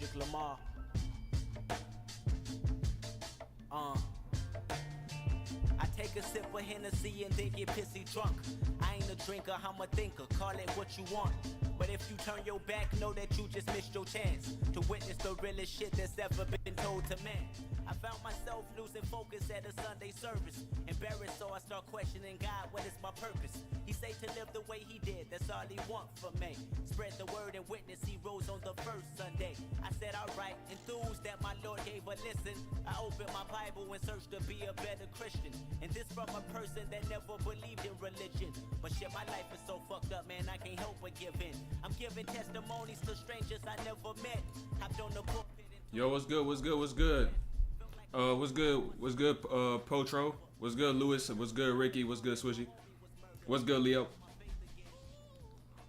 Kendrick Lamar. I take a sip of Hennessy and then get pissy drunk. I ain't a drinker, I'm a thinker, call it what you want. But if you turn your back, know that you just missed your chance to witness the realest shit that's ever been told to man. I found myself losing focus at a Sunday service. Embarrassed, so I start questioning God, what is my purpose? He say to live the way he did, that's all he want from me. Spread the word and witness, he rose on the first Sunday. I said, alright, enthused that my Lord gave a listen. I opened my Bible and searched to be a better Christian. And this from a person that never believed in religion. But shit, my life is so fucked up, man, I can't help but give in. I'm giving testimonies to strangers I never met. Hopped on the pulpit. Yo, what's good? What's good? What's good? What's good, Potro? What's good, Lewis? What's good, Ricky? What's good, Swishy? What's good, Leo?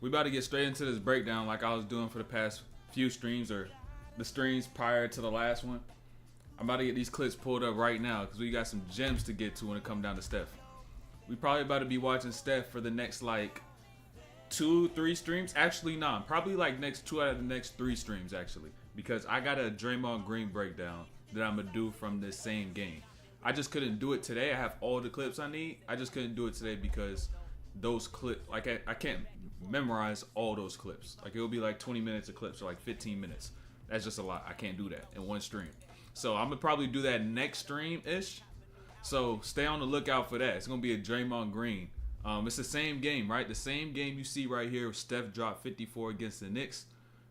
We about to get straight into this breakdown like I was doing for the past few streams, or the streams prior to the last one. I'm about to get these clips pulled up right now because we got some gems to get to when it comes down to Steph. We probably about to be watching Steph for the next like 2-3 streams. Actually, nah, probably like next 2 out of the next 3 streams actually, because I got a Draymond Green breakdown that I'm gonna do from this same game. I just couldn't do it today. I have all the clips I need. I just couldn't do it today because those clips, like I can't memorize all those clips. Like it'll be like 20 minutes of clips or like 15 minutes. That's just a lot. I can't do that in one stream. So I'm gonna probably do that next stream ish. So stay on the lookout for that. It's gonna be a Draymond Green. It's the same game, right? The same game you see right here. Steph dropped 54 against the Knicks,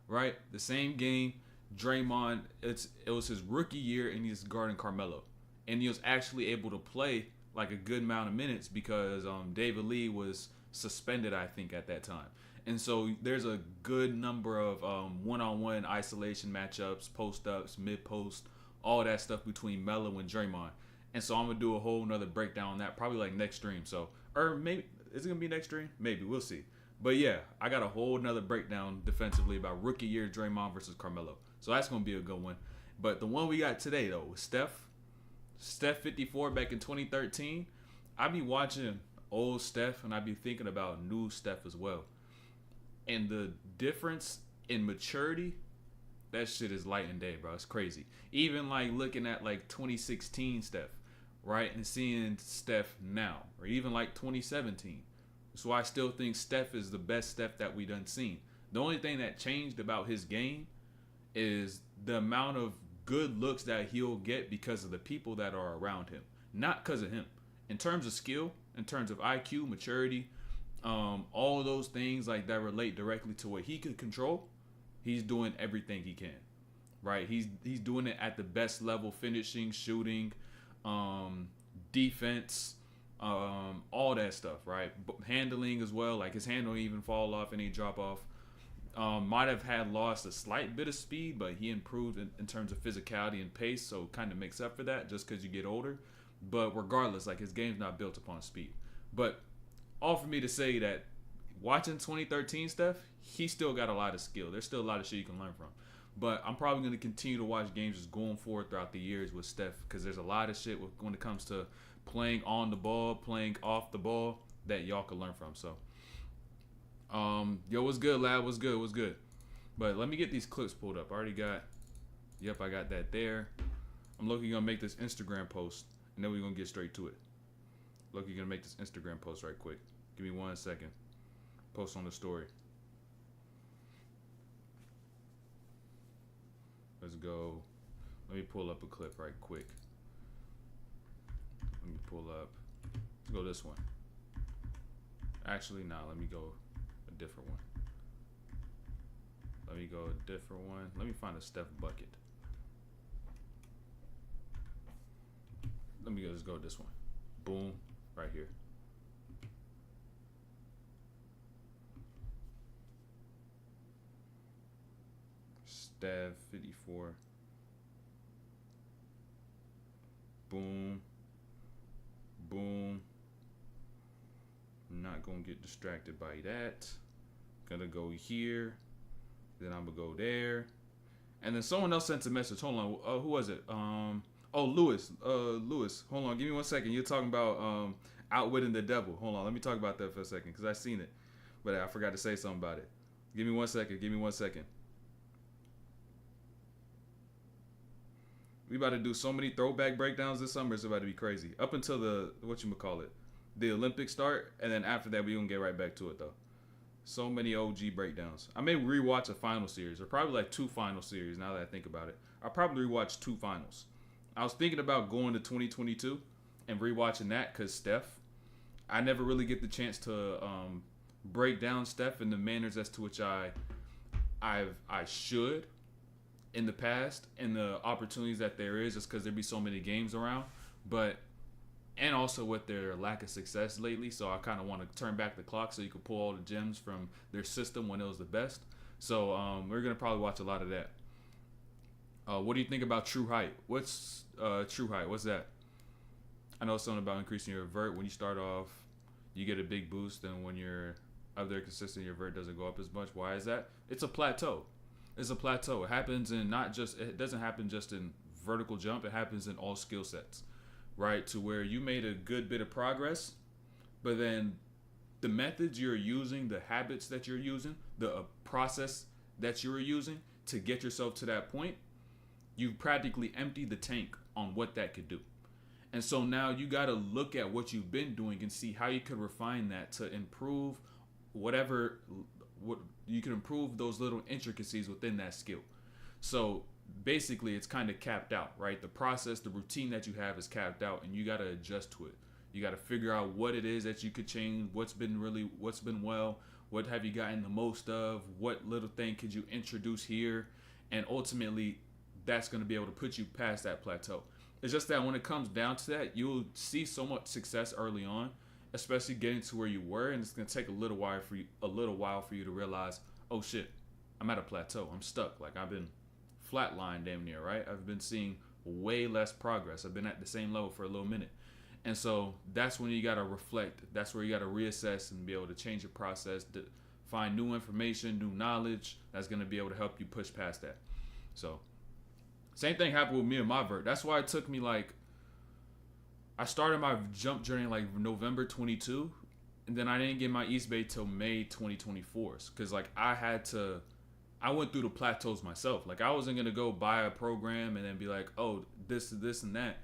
right? The same game. Draymond, it was his rookie year, and he's guarding Carmelo, and he was actually able to play like a good amount of minutes because David Lee was suspended, I think, at that time. And so there's a good number of one-on-one isolation matchups, post-ups, mid-post, all that stuff between Melo and Draymond. And so I'm gonna do a whole nother breakdown on that, probably like next stream. So, or maybe is it gonna be next stream? Maybe, we'll see. But yeah, I got a whole nother breakdown defensively about rookie year Draymond versus Carmelo. So that's gonna be a good one. But the one we got today though, was Steph 54 back in 2013. I be watching old Steph and I be thinking about new Steph as well. And the difference in maturity, that shit is light and day, bro. It's crazy. Even like looking at like 2016 Steph, right? And seeing Steph now, or even like 2017. So I still think Steph is the best Steph that we done seen. The only thing that changed about his game is the amount of good looks that he'll get because of the people that are around him, not because of him. In terms of skill, in terms of IQ, maturity, all of those things like that relate directly to what he could control, he's doing everything he can, right? He's doing it at the best level, finishing, shooting, defense, all that stuff, right? Handling as well, like his hand don't even fall off any drop off. Might have had lost a slight bit of speed, but he improved in terms of physicality and pace, so kind of makes up for that just because you get older. But regardless, like his game's not built upon speed. But all for me to say that watching 2013 Steph, he still got a lot of skill. There's still a lot of shit you can learn from. But I'm probably going to continue to watch games just going forward throughout the years with Steph because there's a lot of shit when it comes to playing on the ball, playing off the ball that y'all can learn from. So, yo, what's good, lad? What's good? But let me get these clips pulled up. I already got, yep, I got that there. I'm looking gonna make this Instagram post, and then we're gonna get straight to it. Look, you're gonna make this Instagram post right quick. Give me 1 second. Post on the story. Let's go. Let me pull up a clip right quick. Let me pull up. Let's go this one. Actually, nah, let me go a different one. Let me go a different one. Let me find a Steph bucket. Let me just go with this one. Boom. Right here. Steph 54. Boom. Boom. I'm not gonna get distracted by that. Gonna go here. Then I'm gonna go there. And then someone else sent a message. Hold on. Who was it? Lewis. Lewis. Hold on. Give me 1 second. You're talking about outwitting the devil. Hold on. Let me talk about that for a second because I seen it, but I forgot to say something about it. Give me 1 second. We about to do so many throwback breakdowns this summer. It's about to be crazy. Up until the the Olympics start, and then after that we gonna get right back to it though. So many OG breakdowns. I may rewatch a final series, or probably like two final series. Now that I think about it, I'll probably rewatch two finals. I was thinking about going to 2022 and rewatching that because Steph. I never really get the chance to break down Steph in the manners as to which I should in the past, and the opportunities that there is just because there be so many games around, but and also with their lack of success lately. So I kind of want to turn back the clock so you can pull all the gems from their system when it was the best. So we're gonna probably watch a lot of that. What do you think about True Height? What's True Height? What's that? I know something about increasing your vert. When you start off, you get a big boost, and when you're up there consistent, your vert doesn't go up as much. Why is that? It's a plateau. It's a plateau. It happens in it doesn't happen just in vertical jump. It happens in all skill sets, right? To where you made a good bit of progress, but then the methods you're using, the habits that you're using, the process that you're using to get yourself to that point, you practically emptied the tank on what that could do. And so now you got to look at what you've been doing and see how you could refine that to improve what you can improve those little intricacies within that skill. So basically it's kind of capped out, right? The process, the routine that you have is capped out, and you got to adjust to it. You got to figure out what it is that you could change, what's been well, what have you gotten the most of, what little thing could you introduce here, and ultimately that's going to be able to put you past that plateau. It's just that when it comes down to that, you'll see so much success early on, especially getting to where you were, and it's going to take a little while for you to realize, oh shit, I'm at a plateau. I'm stuck. Like I've been flatlined damn near, right? I've been seeing way less progress. I've been at the same level for a little minute. And so that's when you got to reflect. That's where you got to reassess and be able to change your process, to find new information, new knowledge that's going to be able to help you push past that. So same thing happened with me and my vert. That's why it took me I started my jump journey like November 22, and then I didn't get my East Bay till May 2024. Because I went through the plateaus myself. Like I wasn't gonna go buy a program and then be like, oh, this and that.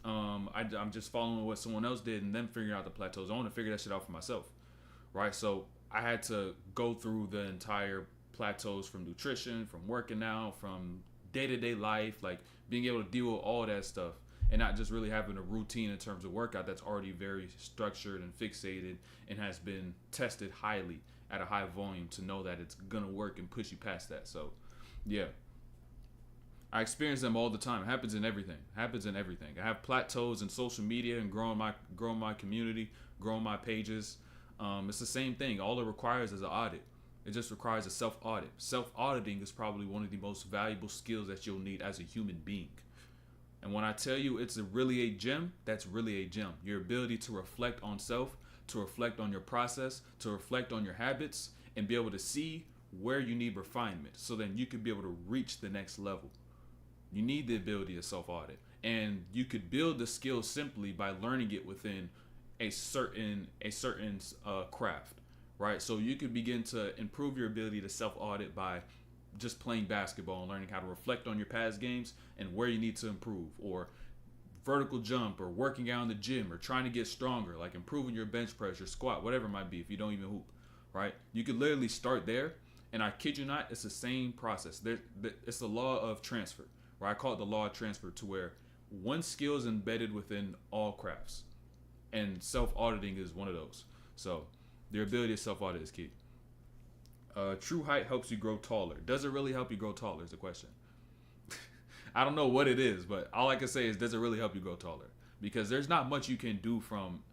I'm just following what someone else did and then figuring out the plateaus. I want to figure that shit out for myself, right? So I had to go through the entire plateaus from nutrition, from working out, from day-to-day life, like being able to deal with all that stuff and not just really having a routine in terms of workout that's already very structured and fixated and has been tested highly at a high volume to know that it's gonna work and push you past that. So yeah, I experience them all the time. It happens in everything. I have plateaus in social media and growing my community, growing my pages. It's the same thing. All it requires is an audit. It just requires a self-audit. Self-auditing is probably one of the most valuable skills that you'll need as a human being. And when I tell you it's really a gem, that's really a gem. Your ability to reflect on self, to reflect on your process, to reflect on your habits, and be able to see where you need refinement so then you can be able to reach the next level. You need the ability to self-audit. And you could build the skill simply by learning it within a certain craft. Right, so you could begin to improve your ability to self-audit by just playing basketball and learning how to reflect on your past games and where you need to improve, or vertical jump, or working out in the gym, or trying to get stronger, like improving your bench press, your squat, whatever it might be if you don't even hoop, right? You could literally start there, and I kid you not, it's the same process. It's the law of transfer, right? I call it the law of transfer, to where one skill is embedded within all crafts, and self-auditing is one of those. So their ability to self-audit is key. True height helps you grow taller. Does it really help you grow taller is the question. I don't know what it is, but all I can say is, does it really help you grow taller? Because there's not much you can do from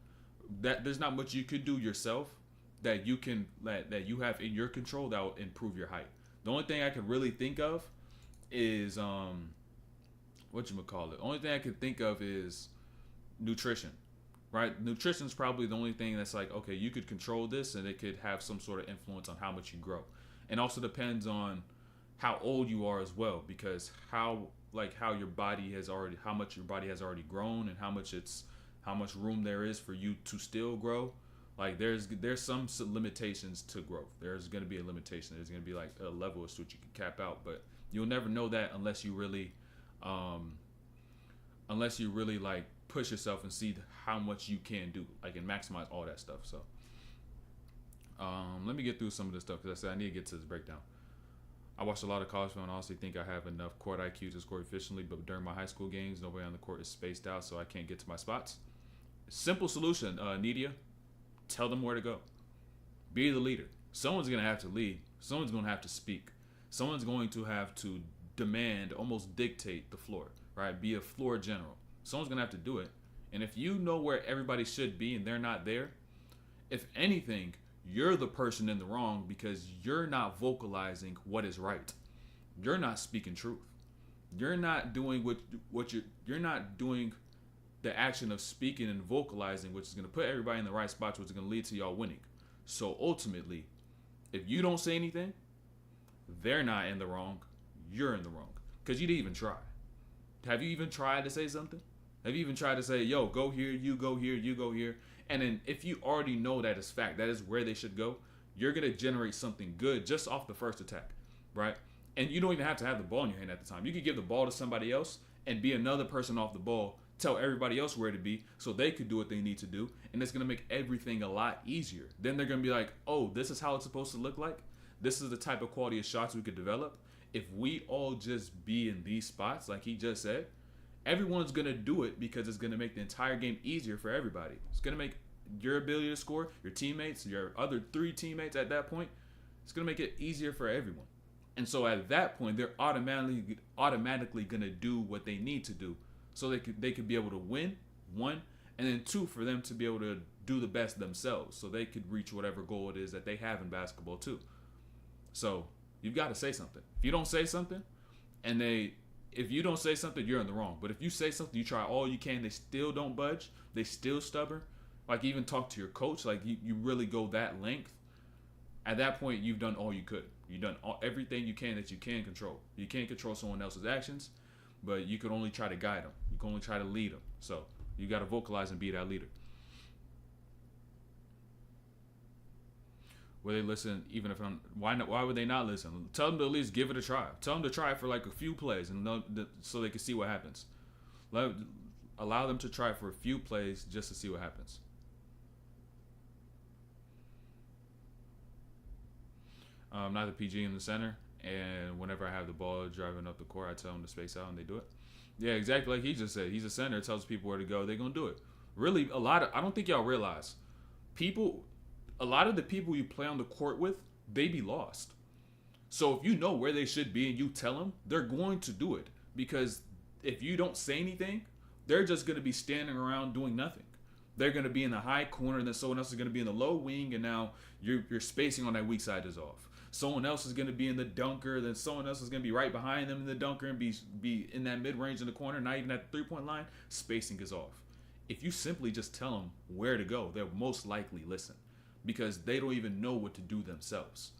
that. There's not much you could do yourself that you have in your control that will improve your height. The only thing I could really think of is The only thing I could think of is nutrition. Right, nutrition is probably the only thing that's like, okay, you could control this and it could have some sort of influence on how much you grow. And also depends on how old you are as well, because how much your body has already grown, and how much room there is for you to still grow. Like there's some limitations to growth. There's going to be a limitation. There's going to be like a level at which you can cap out, but you'll never know that unless you really unless you really like push yourself and see how much you can do, like, and maximize all that stuff. So, let me get through some of this stuff because I said I need to get to this breakdown. I watched a lot of college film and honestly think I have enough court IQ to score efficiently, but during my high school games, nobody on the court is spaced out, so I can't get to my spots. Simple solution, Nidia. Tell them where to go. Be the leader. Someone's going to have to lead. Someone's going to have to speak. Someone's going to have to demand, almost dictate the floor, right? Be a floor general. Someone's going to have to do it. And if you know where everybody should be and they're not there, if anything, you're the person in the wrong because you're not vocalizing what is right. You're not speaking truth. You're not doing you're not doing the action of speaking and vocalizing, which is going to put everybody in the right spots, which is going to lead to y'all winning. So ultimately, if you don't say anything, they're not in the wrong. You're in the wrong because you didn't even try. Have you even tried to say something? Have you even tried to say, yo, go here, you go here, you go here? And then if you already know that is fact, that is where they should go, you're going to generate something good just off the first attack, right? And you don't even have to have the ball in your hand at the time. You could give the ball to somebody else and be another person off the ball, tell everybody else where to be so they could do what they need to do. And it's going to make everything a lot easier. Then they're going to be like, oh, this is how it's supposed to look like. This is the type of quality of shots we could develop. If we all just be in these spots, like he just said, everyone's going to do it because it's going to make the entire game easier for everybody. It's going to make your ability to score, your teammates, your other 3 teammates at that point, it's going to make it easier for everyone. And so at that point, they're automatically going to do what they need to do so they could be able to win, 1, and then 2, for them to be able to do the best themselves so they could reach whatever goal it is that they have in basketball too. So you've got to say something. If you don't say something, if you don't say something, you're in the wrong. But if you say something, you try all you can, they still don't budge, they still stubborn, like even talk to your coach, like you really go that length, at that point, you've done all you could. You've done everything you can that you can control. You can't control someone else's actions, but you can only try to guide them. You can only try to lead them. So you got to vocalize and be that leader. Will they listen even if why would they not listen? Tell them to at least give it a try. Tell them to try it for like a few plays and so they can see what happens. Allow them to try it for a few plays just to see what happens. Not the PG in the center, and whenever I have the ball driving up the court, I tell them to space out, and they do it. Yeah, exactly like he just said. He's a center, tells people where to go. They're gonna do it. Really, I don't think y'all realize, a lot of the people you play on the court with, they be lost. So if you know where they should be and you tell them, they're going to do it. Because if you don't say anything, they're just gonna be standing around doing nothing. They're gonna be in the high corner, and then someone else is gonna be in the low wing, and now your spacing on that weak side is off. Someone else is going to be in the dunker, then someone else is going to be right behind them in the dunker and be in that mid-range in the corner, not even at the three-point line. Spacing is off. If you simply just tell them where to go, they'll most likely listen because they don't even know what to do themselves.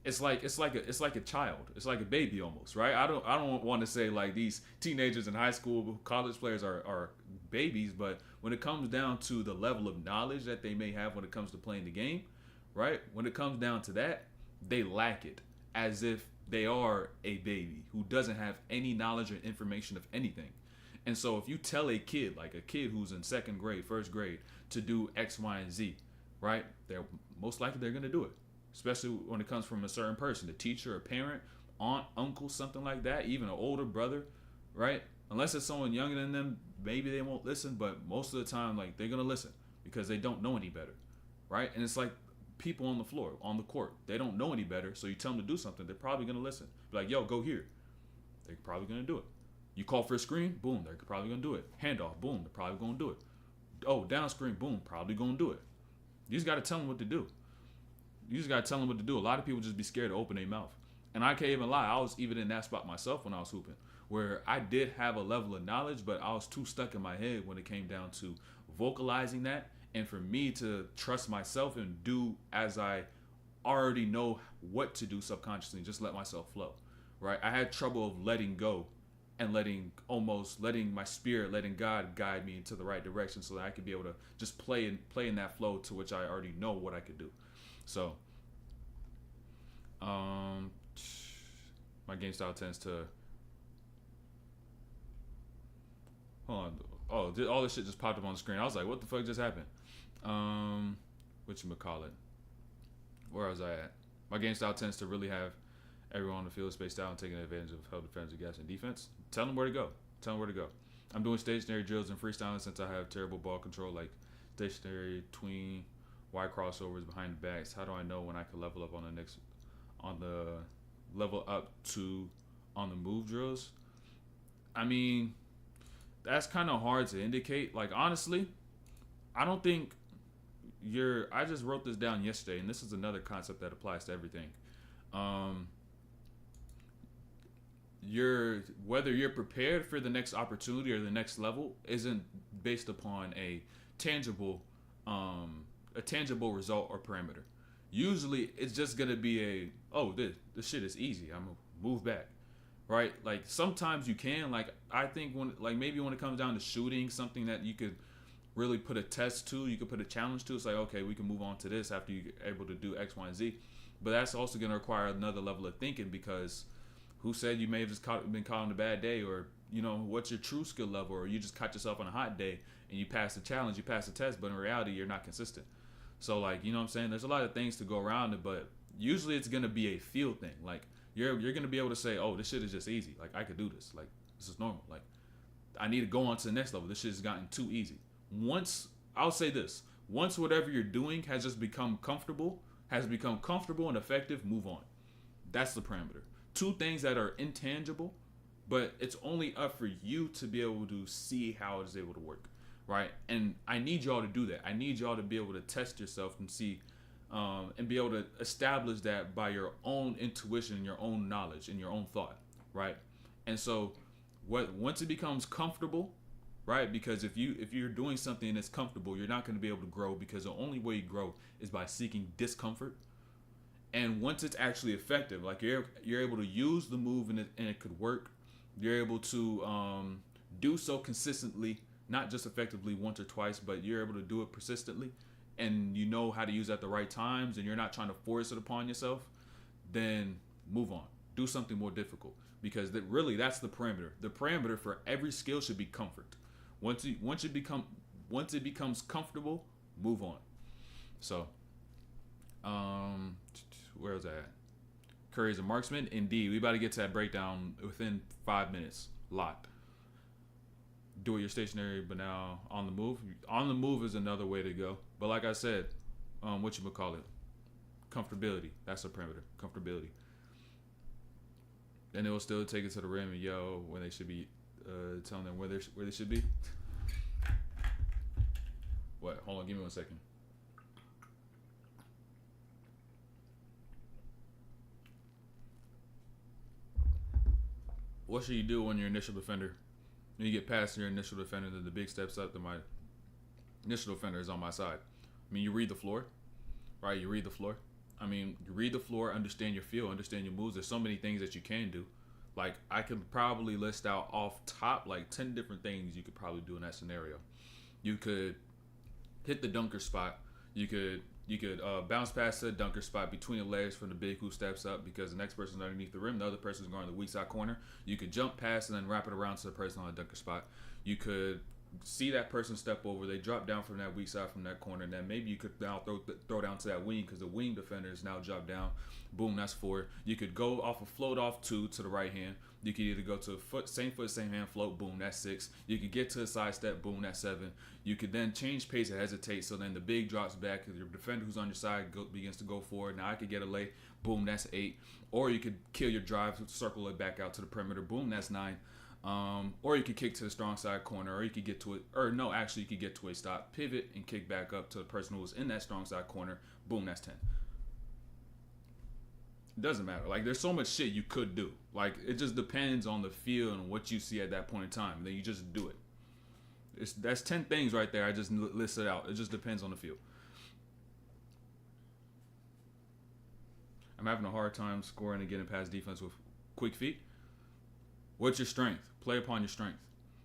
It's like a child. It's like a baby almost, right? I don't want to say like these teenagers in high school, college players are babies, but when it comes down to the level of knowledge that they may have when it comes to playing the game, right? When it comes down to that, they lack it as if they are a baby who doesn't have any knowledge or information of anything. And so if you tell a kid, like a kid who's in second grade, first grade, to do X, Y, and Z, right? They're most likely they're going to do it, especially when it comes from a certain person, a teacher, a parent, aunt, uncle, something like that, even an older brother, right? Unless it's someone younger than them, maybe they won't listen, but most of the time, like, they're going to listen because they don't know any better, right? And it's like people on the floor, on the court, they don't know any better, so you tell them to do something, they're probably going to listen. Be like, yo, go here. They're probably going to do it. You call for a screen, boom, they're probably going to do it. Handoff, boom, they're probably going to do it. Oh, down screen, boom, probably going to do it. You just got to tell them what to do. You just got to tell them what to do. A lot of people just be scared to open their mouth. And I can't even lie, I was even in that spot myself when I was hooping, where I did have a level of knowledge, but I was too stuck in my head when it came down to vocalizing that. And for me to trust myself and do as I already know what to do subconsciously, just let myself flow, right? I had trouble of letting go and letting my spirit, letting God guide me into the right direction so that I could be able to just play in that flow to which I already know what I could do. So, my game style tends to Hold on. Oh, all this shit just popped up on the screen. I was like, what the fuck just happened? Whatchamacallit? Where was I at? My game style tends to really have everyone on the field spaced out and taking advantage of how defensive gaps and defense. Tell them where to go. Tell them where to go. I'm doing stationary drills and freestyling since I have terrible ball control, like stationary tween, wide crossovers behind the backs. How do I know when I can level up on the level up to on the move drills? I mean, that's kind of hard to indicate. Like, honestly, I don't think I just wrote this down yesterday, and this is another concept that applies to everything. Whether you're prepared for the next opportunity or the next level isn't based upon a tangible result or parameter. Usually, it's just gonna be this shit is easy. I'm gonna move back, right? Like, sometimes you can. Like, I think maybe when it comes down to shooting, something that you could really put a test to, you could put a challenge to. It's like, okay, we can move on to this after you're able to do X, Y, and Z. But that's also going to require another level of thinking, because who said you may have just been caught on a bad day, or, what's your true skill level, or you just caught yourself on a hot day and you passed the challenge, you passed the test, but in reality, you're not consistent. So, like, you know what I'm saying? There's a lot of things to go around it, but usually it's going to be a feel thing. Like, you're going to be able to say, oh, this shit is just easy. Like, I could do this. Like, this is normal. Like, I need to go on to the next level. This shit has gotten too easy. Once whatever you're doing has become comfortable and effective, move on. That's the parameter. Two things that are intangible, but it's only up for you to be able to see how it is able to work, right? And I need y'all to do that. I need y'all to be able to test yourself and see, and be able to establish that by your own intuition, your own knowledge, and your own thought, right? And so, once it becomes comfortable, right? Because if you're doing something that's comfortable, you're not going to be able to grow, because the only way you grow is by seeking discomfort. And once it's actually effective, like you're able to use the move and it could work, you're able to do so consistently, not just effectively once or twice, but you're able to do it persistently, and you know how to use it at the right times, and you're not trying to force it upon yourself, then move on. Do something more difficult, because that's the parameter. The parameter for every skill should be comfort. Once it becomes comfortable, move on. So, where was I at? Curry's a marksman. Indeed, we about to get to that breakdown within 5 minutes. Locked. Do it your stationary, but now on the move. On the move is another way to go. But like I said, comfortability. That's the parameter. Comfortability. And it will still take it to the rim and yell when they should be, telling them where they should be. What? Hold on, give me 1 second. What should you do when your initial defender, when you get past your initial defender, then the big steps up, then my initial defender is on my side? I mean, you read the floor, right? You read the floor. I mean, you read the floor, understand your feel, understand your moves. There's so many things that you can do. Like, I could probably list out off top like 10 different things you could probably do in that scenario. You could hit the dunker spot. You could bounce past the dunker spot between the legs from the big who steps up, because the next person's underneath the rim, the other person's going to the weak side corner. You could jump past and then wrap it around to the person on the dunker spot. You could see that person step over, they drop down from that weak side from that corner, and then maybe you could now throw down to that wing, because the wing defender is now dropped down. Boom, that's 4. You could go off a float off 2 to the right hand. You could either go to a same foot, same hand float, boom, that's 6. You could get to a side step, boom, that's 7. You could then change pace and hesitate, so then the big drops back, because your defender who's on your side begins to go forward. Now I could get a lay, boom, that's 8. Or you could kill your drive, circle it back out to the perimeter, boom, that's 9. Or you could kick to the strong side corner, or you could get to it, or no, actually you could get to a stop, pivot, and kick back up to the person who was in that strong side corner, boom, that's 10. It doesn't matter. Like, there's so much shit you could do. Like, it just depends on the feel and what you see at that point in time. Then you just do it. That's 10 things right there. I just listed out. It just depends on the feel. I'm having a hard time scoring and getting past defense with quick feet. What's your strength? Play upon your strength.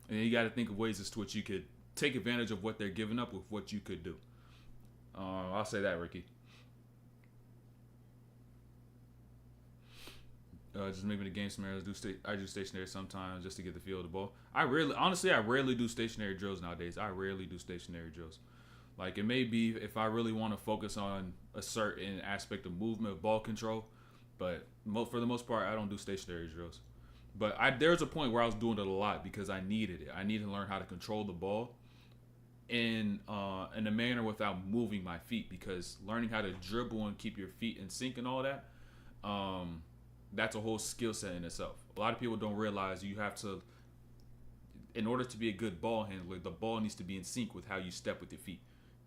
And then you got to think of ways as to which you could take advantage of what they're giving up with what you could do. I'll say that, Ricky. Just maybe the game scenarios. I do stationary sometimes just to get the feel of the ball. I rarely do stationary drills nowadays. I rarely do stationary drills. Like it may be if I really want to focus on a certain aspect of movement, of ball control, but for the most part, I don't do stationary drills. But there's a point where I was doing it a lot because I needed it. I needed to learn how to control the ball in a manner without moving my feet, because learning how to dribble and keep your feet in sync and all that, that's a whole skill set in itself. A lot of people don't realize you have to, in order to be a good ball handler, the ball needs to be in sync with how you step with your feet.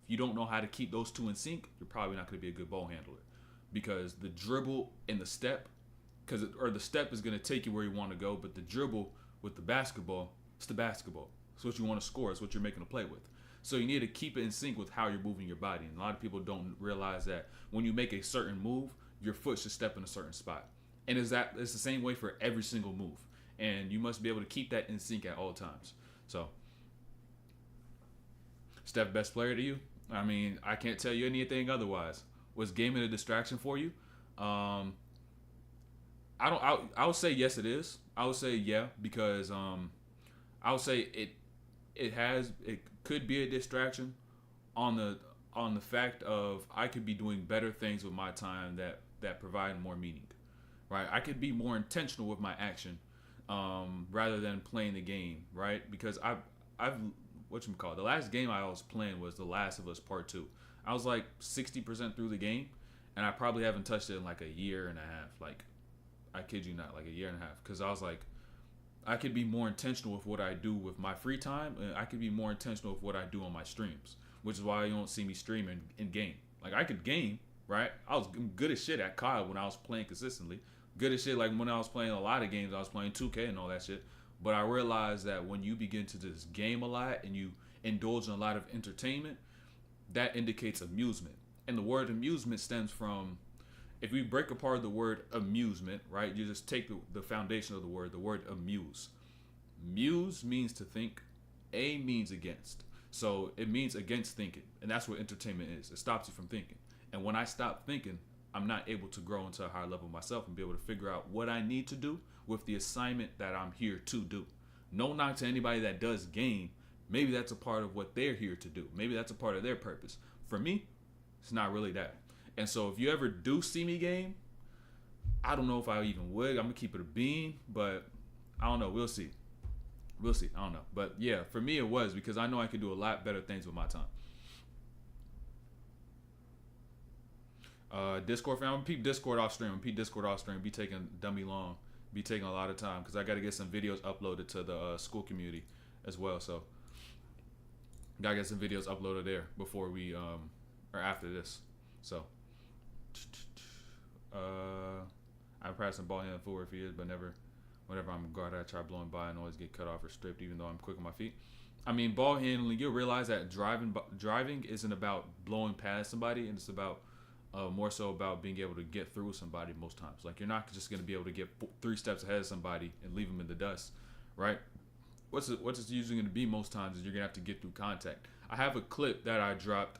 If you don't know how to keep those two in sync, you're probably not going to be a good ball handler, because the dribble and the step, or the step is going to take you where you want to go, but the dribble with the basketball, it's the basketball. It's what you want to score. It's what you're making a play with. So you need to keep it in sync with how you're moving your body. And a lot of people don't realize that when you make a certain move, your foot should step in a certain spot. And it's the same way for every single move. And you must be able to keep that in sync at all times. So, Steph, best player to you? I mean, I can't tell you anything otherwise. Was gaming a distraction for you? I would say yes, it is. I would say yeah, because I would say it could be a distraction on the fact of I could be doing better things with my time that provide more meaning, right? I could be more intentional with my action rather than playing the game, right? Because I've the last game I was playing was The Last of Us Part 2. I was like 60% through the game, and I probably haven't touched it in like a year and a half. Like, I kid you not, like a year and a half. Because I was like, I could be more intentional with what I do with my free time, and I could be more intentional with what I do on my streams, which is why you don't see me streaming in game. Like, I could game, right? I was good as shit at COD when I was playing consistently. Good as shit, like when I was playing a lot of games, I was playing 2K and all that shit. But I realized that when you begin to just game a lot and you indulge in a lot of entertainment, that indicates amusement. And the word amusement stems from, if we break apart the word amusement, right, you just take the foundation of the word amuse. Muse means to think, a means against. So it means against thinking. And that's what entertainment is. It stops you from thinking. And when I stop thinking, I'm not able to grow into a higher level myself and be able to figure out what I need to do with the assignment that I'm here to do. No knock to anybody that does game. Maybe that's a part of what they're here to do. Maybe that's a part of their purpose. For me, it's not really that. And so if you ever do see me game, I don't know if I even would. I'm going to keep it a bean, but I don't know. We'll see. I don't know. But yeah, for me it was, because I know I can do a lot better things with my time. Discord fam, I'm gonna peep Discord off stream. Be taking dummy long. Be taking a lot of time because I got to get some videos uploaded to the school community as well. So gotta get some videos uploaded there before we or after this. So I'm practicing ball handling forward for years, but whenever I'm guard, I try blowing by and always get cut off or stripped, even though I'm quick on my feet. I mean, ball handling, you'll realize that driving isn't about blowing past somebody, and it's about more so about being able to get through somebody most times. Like, you're not just going to be able to get 3 steps ahead of somebody and leave them in the dust, right? What's it's usually going to be most times is you're going to have to get through contact. I have a clip that I dropped.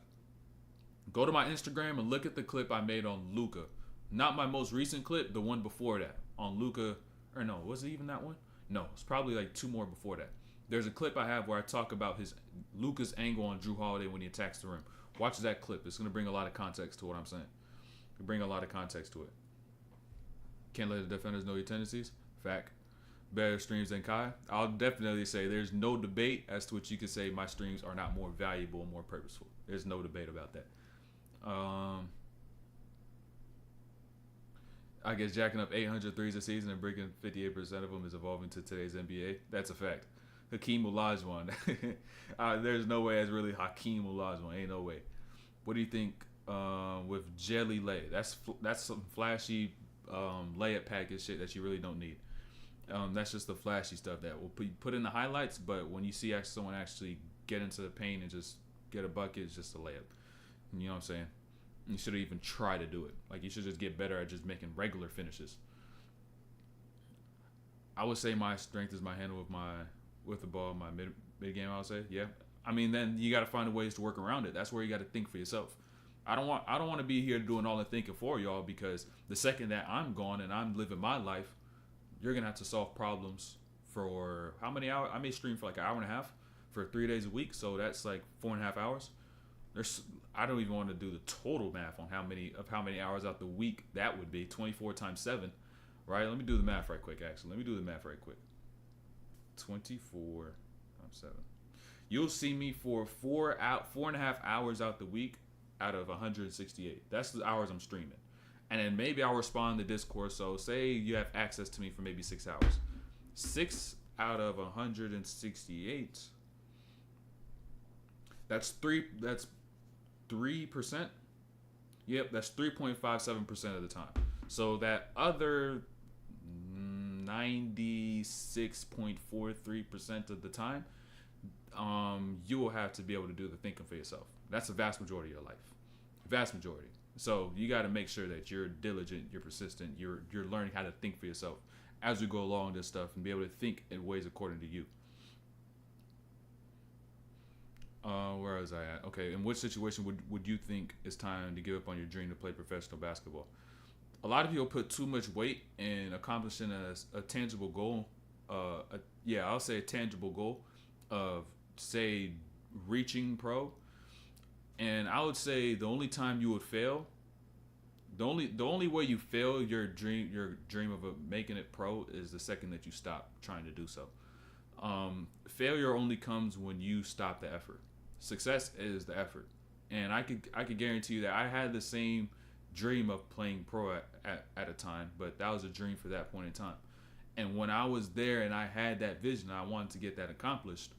Go to my Instagram and look at the clip I made on Luka. Not my most recent clip, the one before that on Luka. Or no, was it even that one? No, it's probably like 2 more before that. There's a clip I have where I talk about Luka's angle on Drew Holiday when he attacks the rim. Watch that clip. It's going to bring a lot of context to what I'm saying. It'll bring a lot of context to it. Can't let the defenders know your tendencies. Fact. Better streams than Kai. I'll definitely say there's no debate as to which you could say my streams are not more valuable and more purposeful. There's no debate about that. I guess jacking up 800 threes a season and breaking 58% of them is evolving to today's NBA. That's a fact. Hakeem Olajuwon. There's no way that's really Hakeem Olajuwon. Ain't no way. What do you think with Jelly Lay? That's some flashy layup package shit that you really don't need. That's just the flashy stuff that will put in the highlights, but when you see someone actually get into the paint and just get a bucket, it's just a layup. You know what I'm saying? You shouldn't even try to do it. Like, you should just get better at just making regular finishes. I would say my strength is my handle with the ball, my mid game, I would say. Yeah. I mean, then you got to find ways to work around it. That's where you got to think for yourself. I don't want to be here doing all the thinking for y'all, because the second that I'm gone and I'm living my life, you're gonna have to solve problems for how many hours? I may stream for like an hour and a half for 3 days a week, so that's like 4.5 hours. I don't even want to do the total math on how many hours out the week that would be. 24 times 7, right? Let me do the math right quick. Actually, let me do the math right quick. 24 times 7. You'll see me for 4.5 hours out the week out of 168. That's the hours I'm streaming. And then maybe I'll respond to Discord. So say you have access to me for maybe 6 hours. 6 out of 168. That's 3%. Yep, that's 3.57% of the time. So that other 96.43% of the time, you will have to be able to do the thinking for yourself. That's the vast majority of your life. Vast majority. So you got to make sure that you're diligent, you're persistent, you're learning how to think for yourself as we go along this stuff, and be able to think in ways according to you. Where was I at? Okay, in which situation would you think it's time to give up on your dream to play professional basketball? A lot of people put too much weight in accomplishing a tangible goal. I'll say a tangible goal of, say, reaching pro. And I would say the only time you would fail, the only way you fail your dream of making it pro is the second that you stop trying to do so. Failure only comes when you stop the effort. Success is the effort. And I could guarantee you that I had the same dream of playing pro at a time, but that was a dream for that point in time. And when I was there and I had that vision, I wanted to get that accomplished,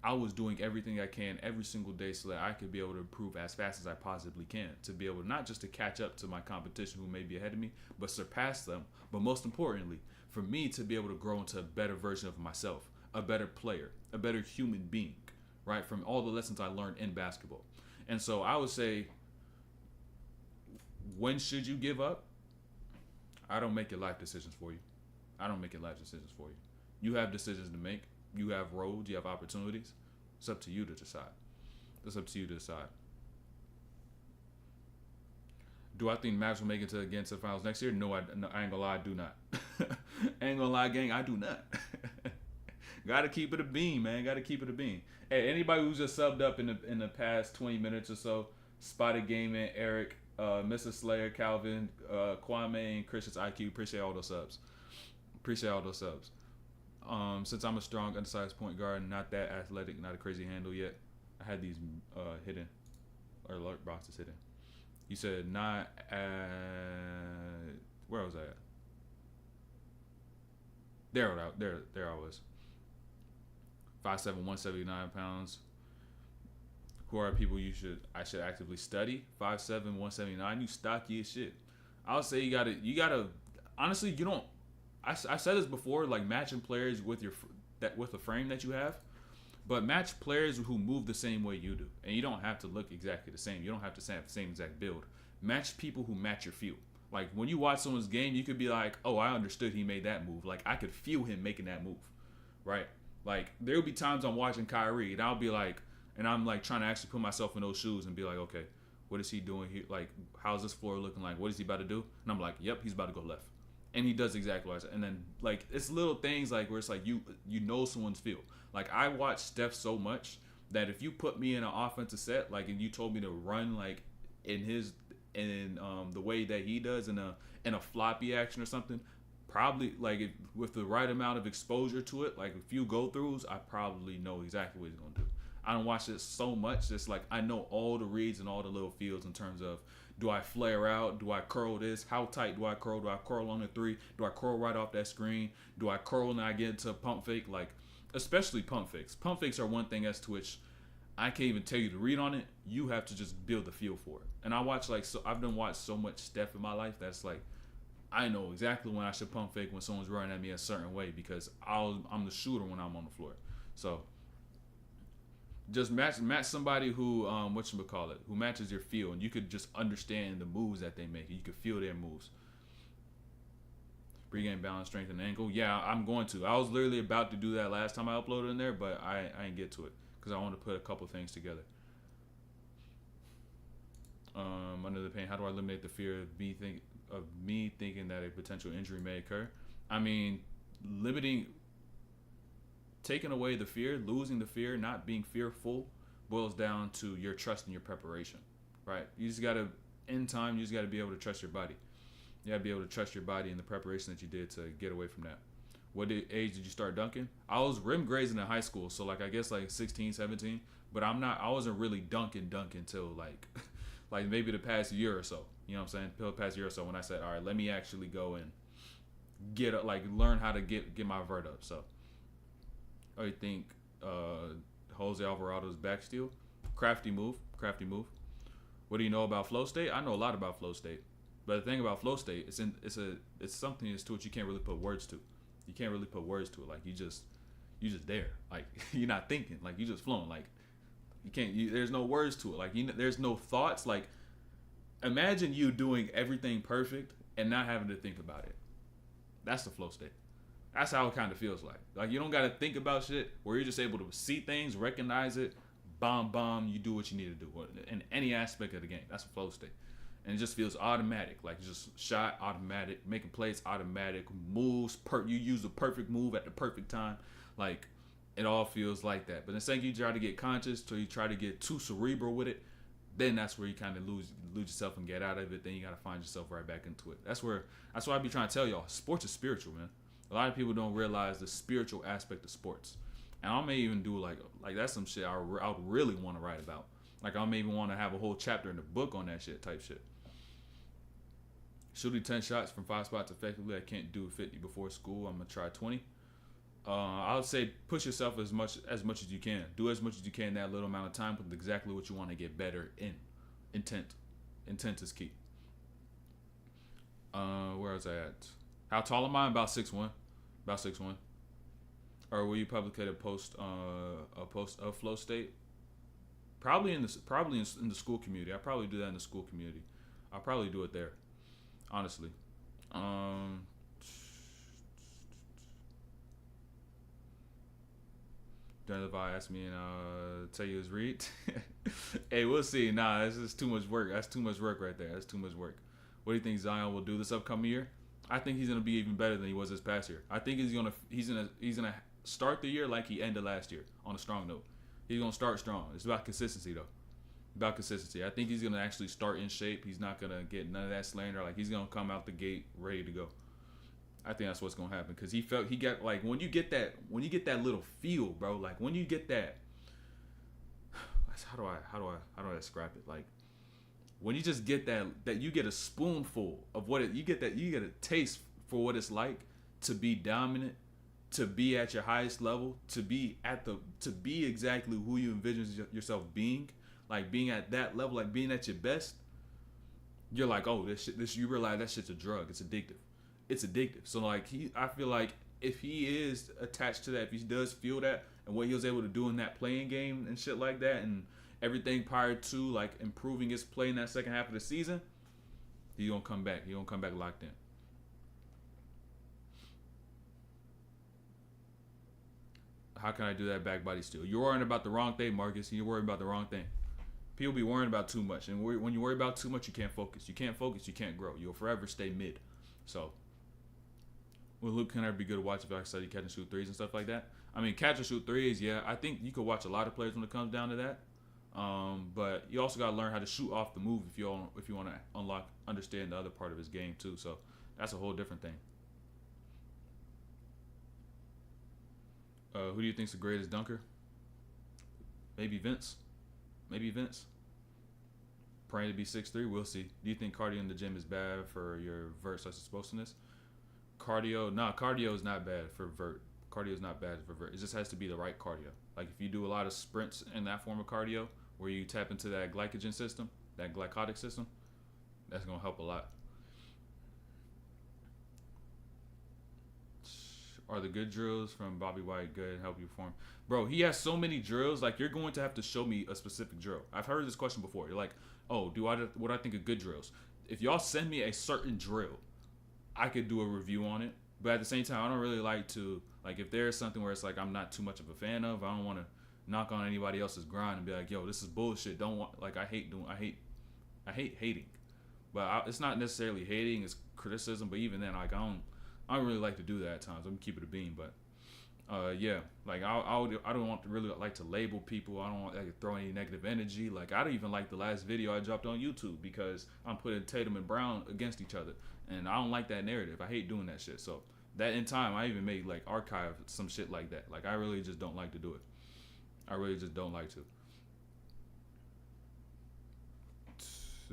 I was doing everything I can every single day so that I could be able to improve as fast as I possibly can, to be able not just to catch up to my competition who may be ahead of me, but surpass them. But most importantly, for me to be able to grow into a better version of myself, a better player, a better human being, right? From all the lessons I learned in basketball. And so I would say, when should you give up? I don't make your life decisions for you. I don't make your life decisions for you. You have decisions to make. You have roads. You have opportunities. It's up to you to decide. It's up to you to decide. Do I think Mavs will make it to the finals next year? No, I ain't gonna lie, I do not. Ain't gonna lie, gang, I do not. Gotta keep it a beam, man. Gotta keep it a beam. Hey, anybody who's just subbed up in the past 20 minutes or so, Spotted Gaming, Eric, Mr. Slayer, Calvin, Kwame, and Christian's IQ. Appreciate all those subs. Since I'm a strong, undersized point guard, not that athletic, not a crazy handle yet, I had these hidden, or alert boxes hidden. You said not at, where was I at? There I was. 5'7", 179 pounds. Who are people I should actively study? 5'7", 179. You stocky as shit. I'll say you gotta. Honestly, you don't. I said this before, like matching players with with the frame that you have, but match players who move the same way you do, and you don't have to look exactly the same. You don't have to have the same exact build. Match people who match your feel. Like when you watch someone's game, you could be like, "Oh, I understood he made that move. Like I could feel him making that move," right? Like there'll be times I'm watching Kyrie, and I'll be like, and I'm like trying to actually put myself in those shoes and be like, okay, what is he doing here? Like, how's this floor looking like? What is he about to do? And I'm like, yep, he's about to go left. And he does exactly what I said. And then, like, it's little things, like, where it's like you know someone's feel. Like, I watch Steph so much that if you put me in an offensive set, like, and you told me to run, like, in the way that he does in a floppy action or something, probably, like, with the right amount of exposure to it, like, a few go-throughs, I probably know exactly what he's going to do. I don't watch it so much. It's like I know all the reads and all the little feels in terms of, do I flare out? Do I curl this? How tight do I curl? Do I curl on the three? Do I curl right off that screen? Do I curl and I get into a pump fake? Like, especially pump fakes. Pump fakes are one thing as to which I can't even tell you to read on it. You have to just build the feel for it. And I've done watched so much Steph in my life that's like, I know exactly when I should pump fake when someone's running at me a certain way because I'm the shooter when I'm on the floor. So just match somebody who who matches your feel, and you could just understand the moves that they make. You could feel their moves. Pre-game balance, strength, and ankle. Yeah, I'm going to. I was literally about to do that last time I uploaded in there, but I didn't get to it because I want to put a couple things together. Under the pain, how do I eliminate the fear of me thinking that a potential injury may occur? I mean, limiting, taking away the fear, losing the fear, not being fearful, boils down to your trust and your preparation, right? You just gotta, in time, you just gotta be able to trust your body. You gotta be able to trust your body and the preparation that you did to get away from that. What age did you start dunking? I was rim grazing in high school, so like I guess like 16, 17. But I wasn't really dunking till like like maybe the past year or so. You know what I'm saying? The past year or so when I said, all right, let me actually go and learn how to get my vert up. So I think Jose Alvarado's back steal, crafty move. What do you know about flow state? I know a lot about flow state. But the thing about flow state, it's something that's to it you can't really put words to. You can't really put words to it. Like you just there. Like you're not thinking. Like you just flowing. Like you can't. There's no words to it. Like there's no thoughts. Like imagine you doing everything perfect and not having to think about it. That's the flow state. That's how it kind of feels like. Like you don't got to think about shit. Where you're just able to see things, recognize it, bomb. You do what you need to do in any aspect of the game. That's a flow state. And it just feels automatic, like you just shot automatic, making plays automatic, moves, you use the perfect move at the perfect time. Like, it all feels like that. But the second you try to get conscious, or you try to get too cerebral with it, then that's where you kind of lose yourself and get out of it. Then you got to find yourself right back into it. That's why I be trying to tell y'all, sports is spiritual, man. A lot of people don't realize the spiritual aspect of sports. And I may even do like that's some shit I would really want to write about. Like I may even want to have a whole chapter in the book on that shit type shit. Shooting 10 shots from 5 spots effectively. I can't do 50 before school. I'm gonna try 20. I would say push yourself as much as you can. Do as much as you can in that little amount of time with exactly what you want to get better in. Intent is key. Where was I at? How tall am I? About 6'1". About 6'1". Or will you publicate a post of flow state? Probably in the school community. I probably do that in the school community. I'll probably do it there. Honestly. Then if I ask me and tell you his read, hey, we'll see. Nah, this is too much work. That's too much work right there. That's too much work. What do you think Zion will do this upcoming year? I think he's gonna be even better than he was this past year. I think he's gonna start the year like he ended last year on a strong note. He's gonna start strong. It's about consistency though. About consistency. I think he's going to actually start in shape. He's not going to get none of that slander. Like, he's going to come out the gate ready to go. I think that's what's going to happen. Because he got, like, when you get that little feel, bro, like, when you get that, how do I describe it? Like, when you just get that you get a spoonful of you get a taste for what it's like to be dominant, to be at your highest level, to be exactly who you envision yourself being. Like being at that level, like being at your best, you're like, oh, this you realize that shit's a drug. It's addictive. So like I feel like if he is attached to that, if he does feel that, and what he was able to do in that playing game and shit like that, and everything prior to like improving his play in that second half of the season, he's gonna come back. He's gonna come back locked in. How can I do that back body steal? You're worrying about the wrong thing, Marcus. You're worrying about the wrong thing. People be worrying about too much. And when you worry about too much, you can't focus. You can't focus, you can't grow. You'll forever stay mid. So, will Luke Kennard be good to watch if I study catch and shoot threes and stuff like that? I mean, catch and shoot threes, yeah. I think you could watch a lot of players when it comes down to that. But you also got to learn how to shoot off the move if you want to understand the other part of his game too. So, that's a whole different thing. Who do you think's the greatest dunker? Maybe Vince. Praying to be 6'3", we'll see. Do you think cardio in the gym is bad for your vert such explosiveness? Cardio is not bad for vert. Cardio is not bad for vert. It just has to be the right cardio. Like if you do a lot of sprints in that form of cardio, where you tap into that glycogen system, that glycotic system, that's gonna help a lot. Are the good drills from Bobby White good and help you perform? Bro, he has so many drills. Like, you're going to have to show me a specific drill. I've heard this question before. You're like, oh, what do I think of good drills? If y'all send me a certain drill, I could do a review on it. But at the same time, I don't really like to, like, if there's something where it's like I'm not too much of a fan of, I don't want to knock on anybody else's grind and be like, yo, this is bullshit. I hate I hate hating, but it's not necessarily hating. It's criticism. But even then, like I don't really like to do that at times. I'm gonna keep it a bean, but yeah, like I don't want to really like to label people. I don't want to throw any negative energy. Like I don't even like the last video I dropped on YouTube because I'm putting Tatum and Brown against each other, and I don't like that narrative. I hate doing that shit. So that in time, I even made like archive some shit like that. Like I really just don't like to do it. I really just don't like to.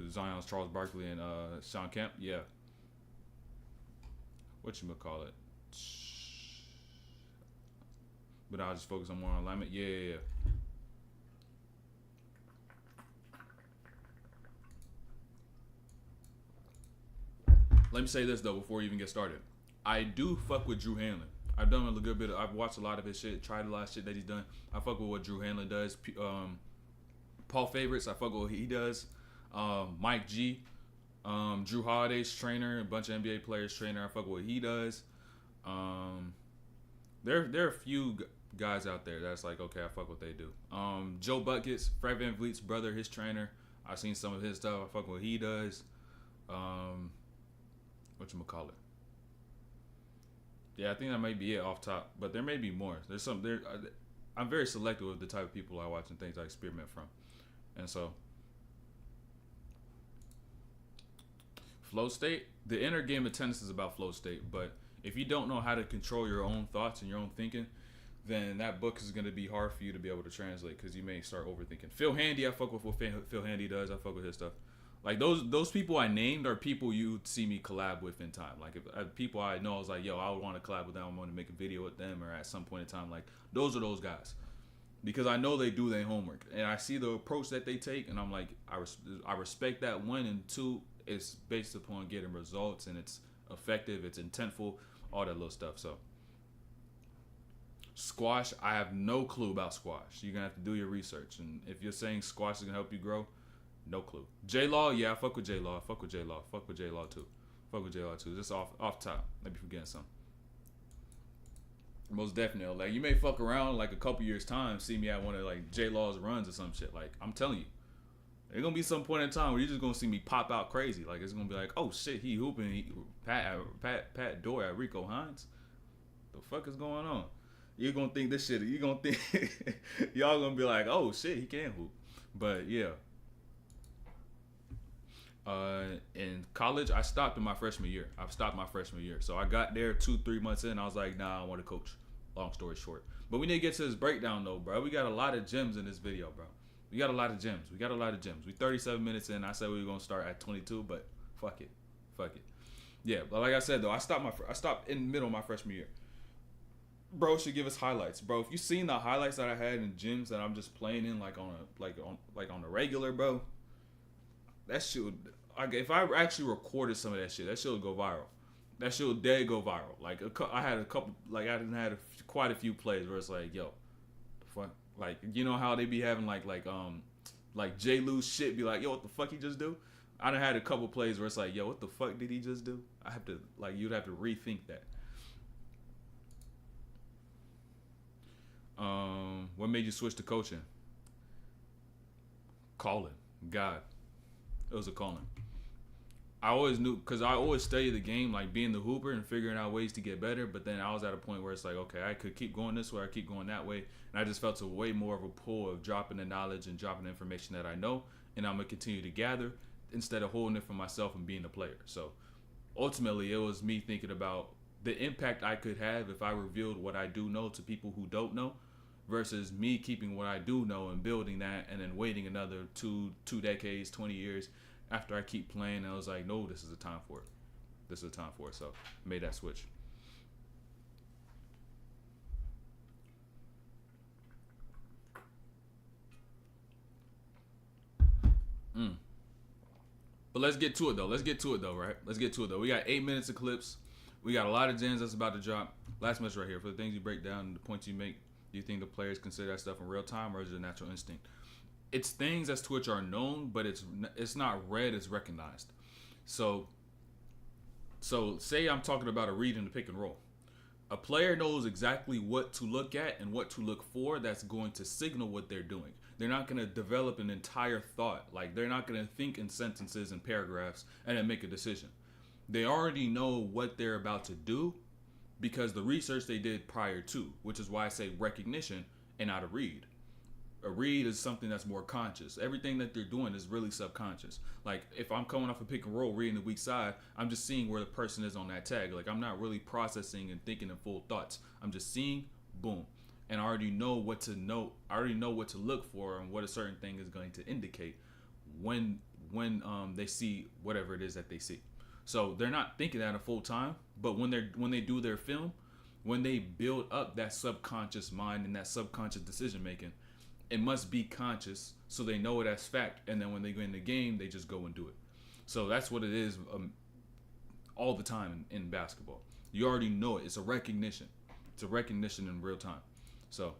Zion's Charles Barkley and Sean Kemp, yeah. Whatchamacallit? But I'll just focus on more on alignment. Yeah. Let me say this though before we even get started. I do fuck with Drew Hanlon. I've done a good bit. I've watched a lot of his shit, tried a lot of shit that he's done. I fuck with what Drew Hanlon does. Paul Favorites, I fuck with what he does. Mike G, Drew Holiday's trainer, a bunch of NBA players trainer. I fuck with what he does. There are a few guys out there that's like, okay, I fuck what they do. Joe Buckets, Fred VanVleet's brother, his trainer. I've seen some of his stuff. I fuck what he does. Whatchamacallit? Yeah, I think that might be it off top, but there may be more. There's some there. I'm very selective with the type of people I watch and things I experiment from, and so flow state. The inner game of tennis is about flow state, but if you don't know how to control your own thoughts and your own thinking, then that book is going to be hard for you to be able to translate because you may start overthinking. Phil Handy, I fuck with what Phil Handy does. I fuck with his stuff. Like those people I named are people you'd see me collab with in time. Like if people I know, I was like, yo, I would want to collab with them. I want to make a video with them, or at some point in time, like those are those guys, because I know they do their homework and I see the approach that they take, and I'm like, I respect that. One and two, it's based upon getting results and it's effective, it's intentful, all that little stuff. So squash, I have no clue about squash. You're gonna have to do your research, and if you're saying squash is gonna help you grow, no clue. J-Law, yeah, I fuck with J-Law. I fuck with J-Law. Fuck with J-Law too. Fuck with J-Law too. Just off top. Maybe forgetting something. Most definitely. Like you may fuck around like a couple years time, see me at one of like J-Law's runs or some shit. Like I'm telling you, there's gonna be some point in time where you're just gonna see me pop out crazy. Like it's gonna be like, oh shit, he hooping. Pat Doyle at Rico Hines. The fuck is going on? You're gonna think this shit. You're gonna think y'all gonna be like, oh shit, he can hoop. But yeah. In college, I stopped in my freshman year. I've stopped my freshman year. So I got there 2-3 months in. I was like, nah, I want to coach. Long story short. But we need to get to this breakdown, though, bro. We got a lot of gems in this video, bro. We got a lot of gems. We 37 minutes in. I said we were going to start at 22, but fuck it. Yeah, but like I said, though, I stopped in the middle of my freshman year. Bro should give us highlights, bro. If you seen the highlights that I had in gyms that I'm just playing in like on a regular, bro, that shit would, if I actually recorded some of that shit would go viral. That shit would dead go viral. Like I had a couple, like I didn't had quite a few plays where it's like, yo, the fuck, like you know how they be having like J. Lou shit be like, yo, what the fuck he just do? I done had a couple plays where it's like, yo, what the fuck did he just do? I have to you'd have to rethink that. What made you switch to coaching? Calling. God. It was a calling. I always knew, because I always studied the game, like being the hooper and figuring out ways to get better. But then I was at a point where it's like, okay, I could keep going this way, I keep going that way. And I just felt a way more of a pull of dropping the knowledge and dropping the information that I know. And I'm going to continue to gather instead of holding it for myself and being a player. So ultimately, it was me thinking about the impact I could have if I revealed what I do know to people who don't know, versus me keeping what I do know and building that and then waiting another two decades, 20 years after I keep playing. And I was like, no, this is the time for it. So I made that switch. But let's get to it though, right? We got 8 minutes of clips. We got a lot of gems that's about to drop. Last message right here. For the things you break down and the points you make, do you think the players consider that stuff in real time, or is it a natural instinct? It's things as to which are known, but it's not read, it's recognized. So say I'm talking about a read in the pick and roll. A player knows exactly what to look at and what to look for that's going to signal what they're doing. They're not going to develop an entire thought. Like, they're not going to think in sentences and paragraphs and then make a decision. They already know what they're about to do because the research they did prior to, which is why I say recognition and not a read. A read is something that's more conscious. Everything that they're doing is really subconscious. Like, if I'm coming off a pick and roll, reading the weak side, I'm just seeing where the person is on that tag. Like, I'm not really processing and thinking in full thoughts. I'm just seeing, boom. And I already know what to know. I already know what to look for and what a certain thing is going to indicate when they see whatever it is that they see. So they're not thinking that a full time, but when they do their film, when they build up that subconscious mind and that subconscious decision making, it must be conscious so they know it as fact. And then when they go in the game, they just go and do it. So that's what it is all the time in basketball. You already know it. It's a recognition. It's a recognition in real time. So,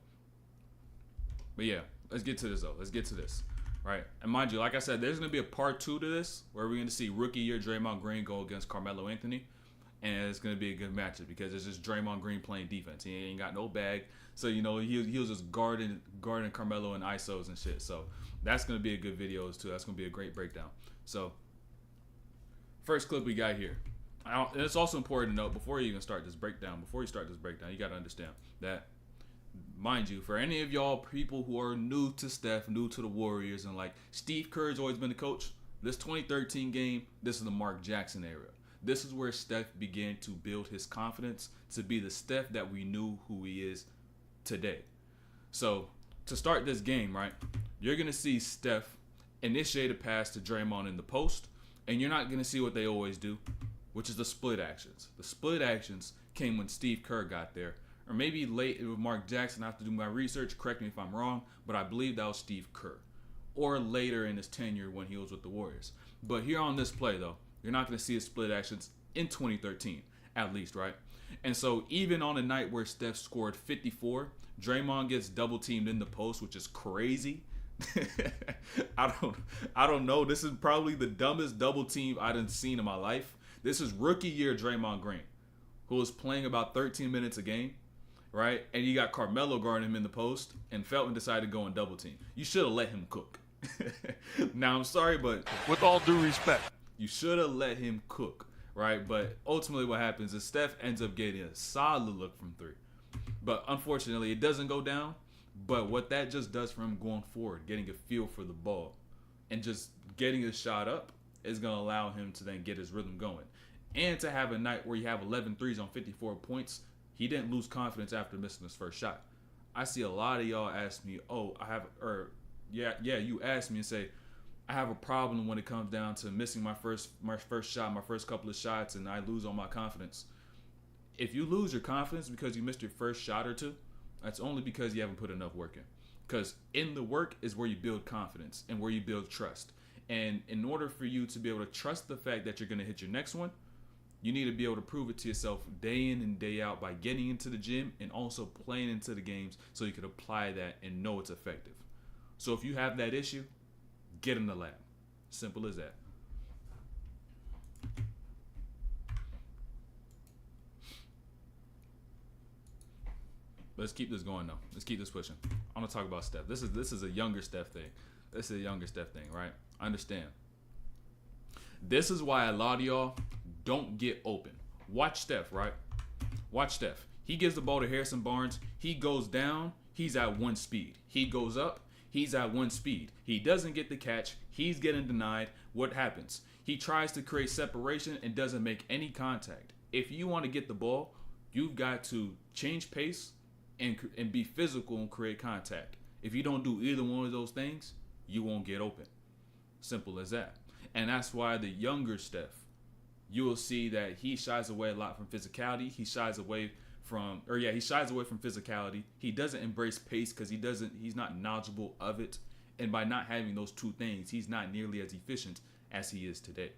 but yeah, let's get to this though. Let's get to this, right? And mind you, like I said, there's going to be a part 2 to this where we're going to see rookie year Draymond Green go against Carmelo Anthony. And it's going to be a good matchup because it's just Draymond Green playing defense. He ain't got no bag. So, you know, he was just guarding Carmelo and ISOs and shit. So that's going to be a good video too. That's going to be a great breakdown. So first clip we got here. And it's also important to note before you start this breakdown, you got to understand that, mind you, for any of y'all people who are new to Steph, new to the Warriors, and like Steve Kerr's always been the coach, this 2013 game, this is the Mark Jackson era. This is where Steph began to build his confidence to be the Steph that we knew who he is today. So to start this game, right, you're going to see Steph initiate a pass to Draymond in the post, and you're not going to see what they always do, which is the split actions. The split actions came when Steve Kerr got there, or maybe late with Mark Jackson. I have to do my research, correct me if I'm wrong, but I believe that was Steve Kerr, or later in his tenure when he was with the Warriors. But here on this play, though, you're not going to see his split actions in 2013, at least, right? And so even on a night where Steph scored 54, Draymond gets double teamed in the post, which is crazy. I don't know. This is probably the dumbest double team I've seen in my life. This is rookie year Draymond Green, who was playing about 13 minutes a game, right? And you got Carmelo guarding him in the post, and Felton decided to go and double team. You should have let him cook. Now, I'm sorry, but with all due respect, you should have let him cook, right? But ultimately what happens is Steph ends up getting a solid look from 3. But unfortunately, it doesn't go down. But what that just does for him going forward, getting a feel for the ball and just getting his shot up, is going to allow him to then get his rhythm going. And to have a night where you have 11 threes on 54 points, he didn't lose confidence after missing his first shot. I see a lot of y'all ask me, you asked me and say, I have a problem when it comes down to missing my first shot, my first couple of shots, and I lose all my confidence. If you lose your confidence because you missed your first shot or two, that's only because you haven't put enough work in. Because in the work is where you build confidence and where you build trust. And in order for you to be able to trust the fact that you're going to hit your next one, you need to be able to prove it to yourself day in and day out by getting into the gym and also playing into the games so you can apply that and know it's effective. So if you have that issue, get in the lab. Simple as that. Let's keep this going though. Let's keep this pushing. I'm gonna talk about Steph. This is a younger Steph thing. This is a younger Steph thing, right? I understand. This is why a lot of y'all don't get open. Watch Steph, right? Watch Steph. He gives the ball to Harrison Barnes. He goes down. He's at 1 speed. He goes up. He's at 1 speed. He doesn't get the catch. He's getting denied. What happens? He tries to create separation and doesn't make any contact. If you want to get the ball, you've got to change pace and be physical and create contact. If you don't do either one of those things, you won't get open. Simple as that. And that's why the younger Steph, you will see that he shies away a lot from physicality. He shies away from physicality. He doesn't embrace pace because he's not knowledgeable of it. And by not having those two things, he's not nearly as efficient as he is today.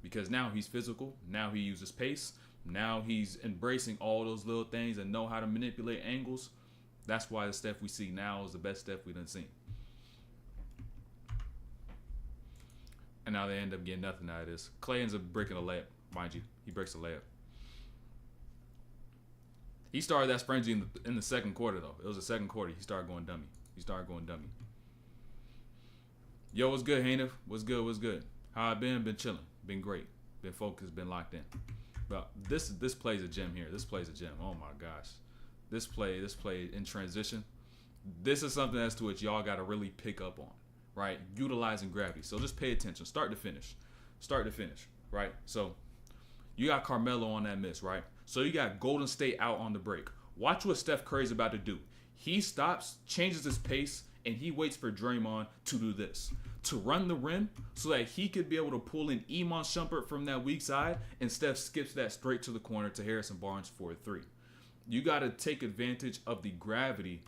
Because now he's physical. Now he uses pace. Now he's embracing all those little things and know how to manipulate angles. That's why the Steph we see now is the best Steph we've done seen. And now they end up getting nothing out of this. Clay ends up breaking a layup, mind you. He breaks a layup. He started that frenzy in the second quarter, though. It was the second quarter. He started going dummy. Yo, what's good, Hanif? What's good? What's good? How I been? Been chilling. Been great. Been focused. Been locked in. But this plays a gem here. This plays a gem. Oh my gosh. This play in transition. This is something as to which y'all got to really pick up on, right? Utilizing gravity. So just pay attention. Start to finish. Start to finish, right? So you got Carmelo on that miss, right? So you got Golden State out on the break. Watch what Steph Curry's about to do. He stops, changes his pace, and he waits for Draymond to do this. To run the rim so that he could be able to pull in Iman Shumpert from that weak side, and Steph skips that straight to the corner to Harrison Barnes for a three. You got to take advantage of the gravity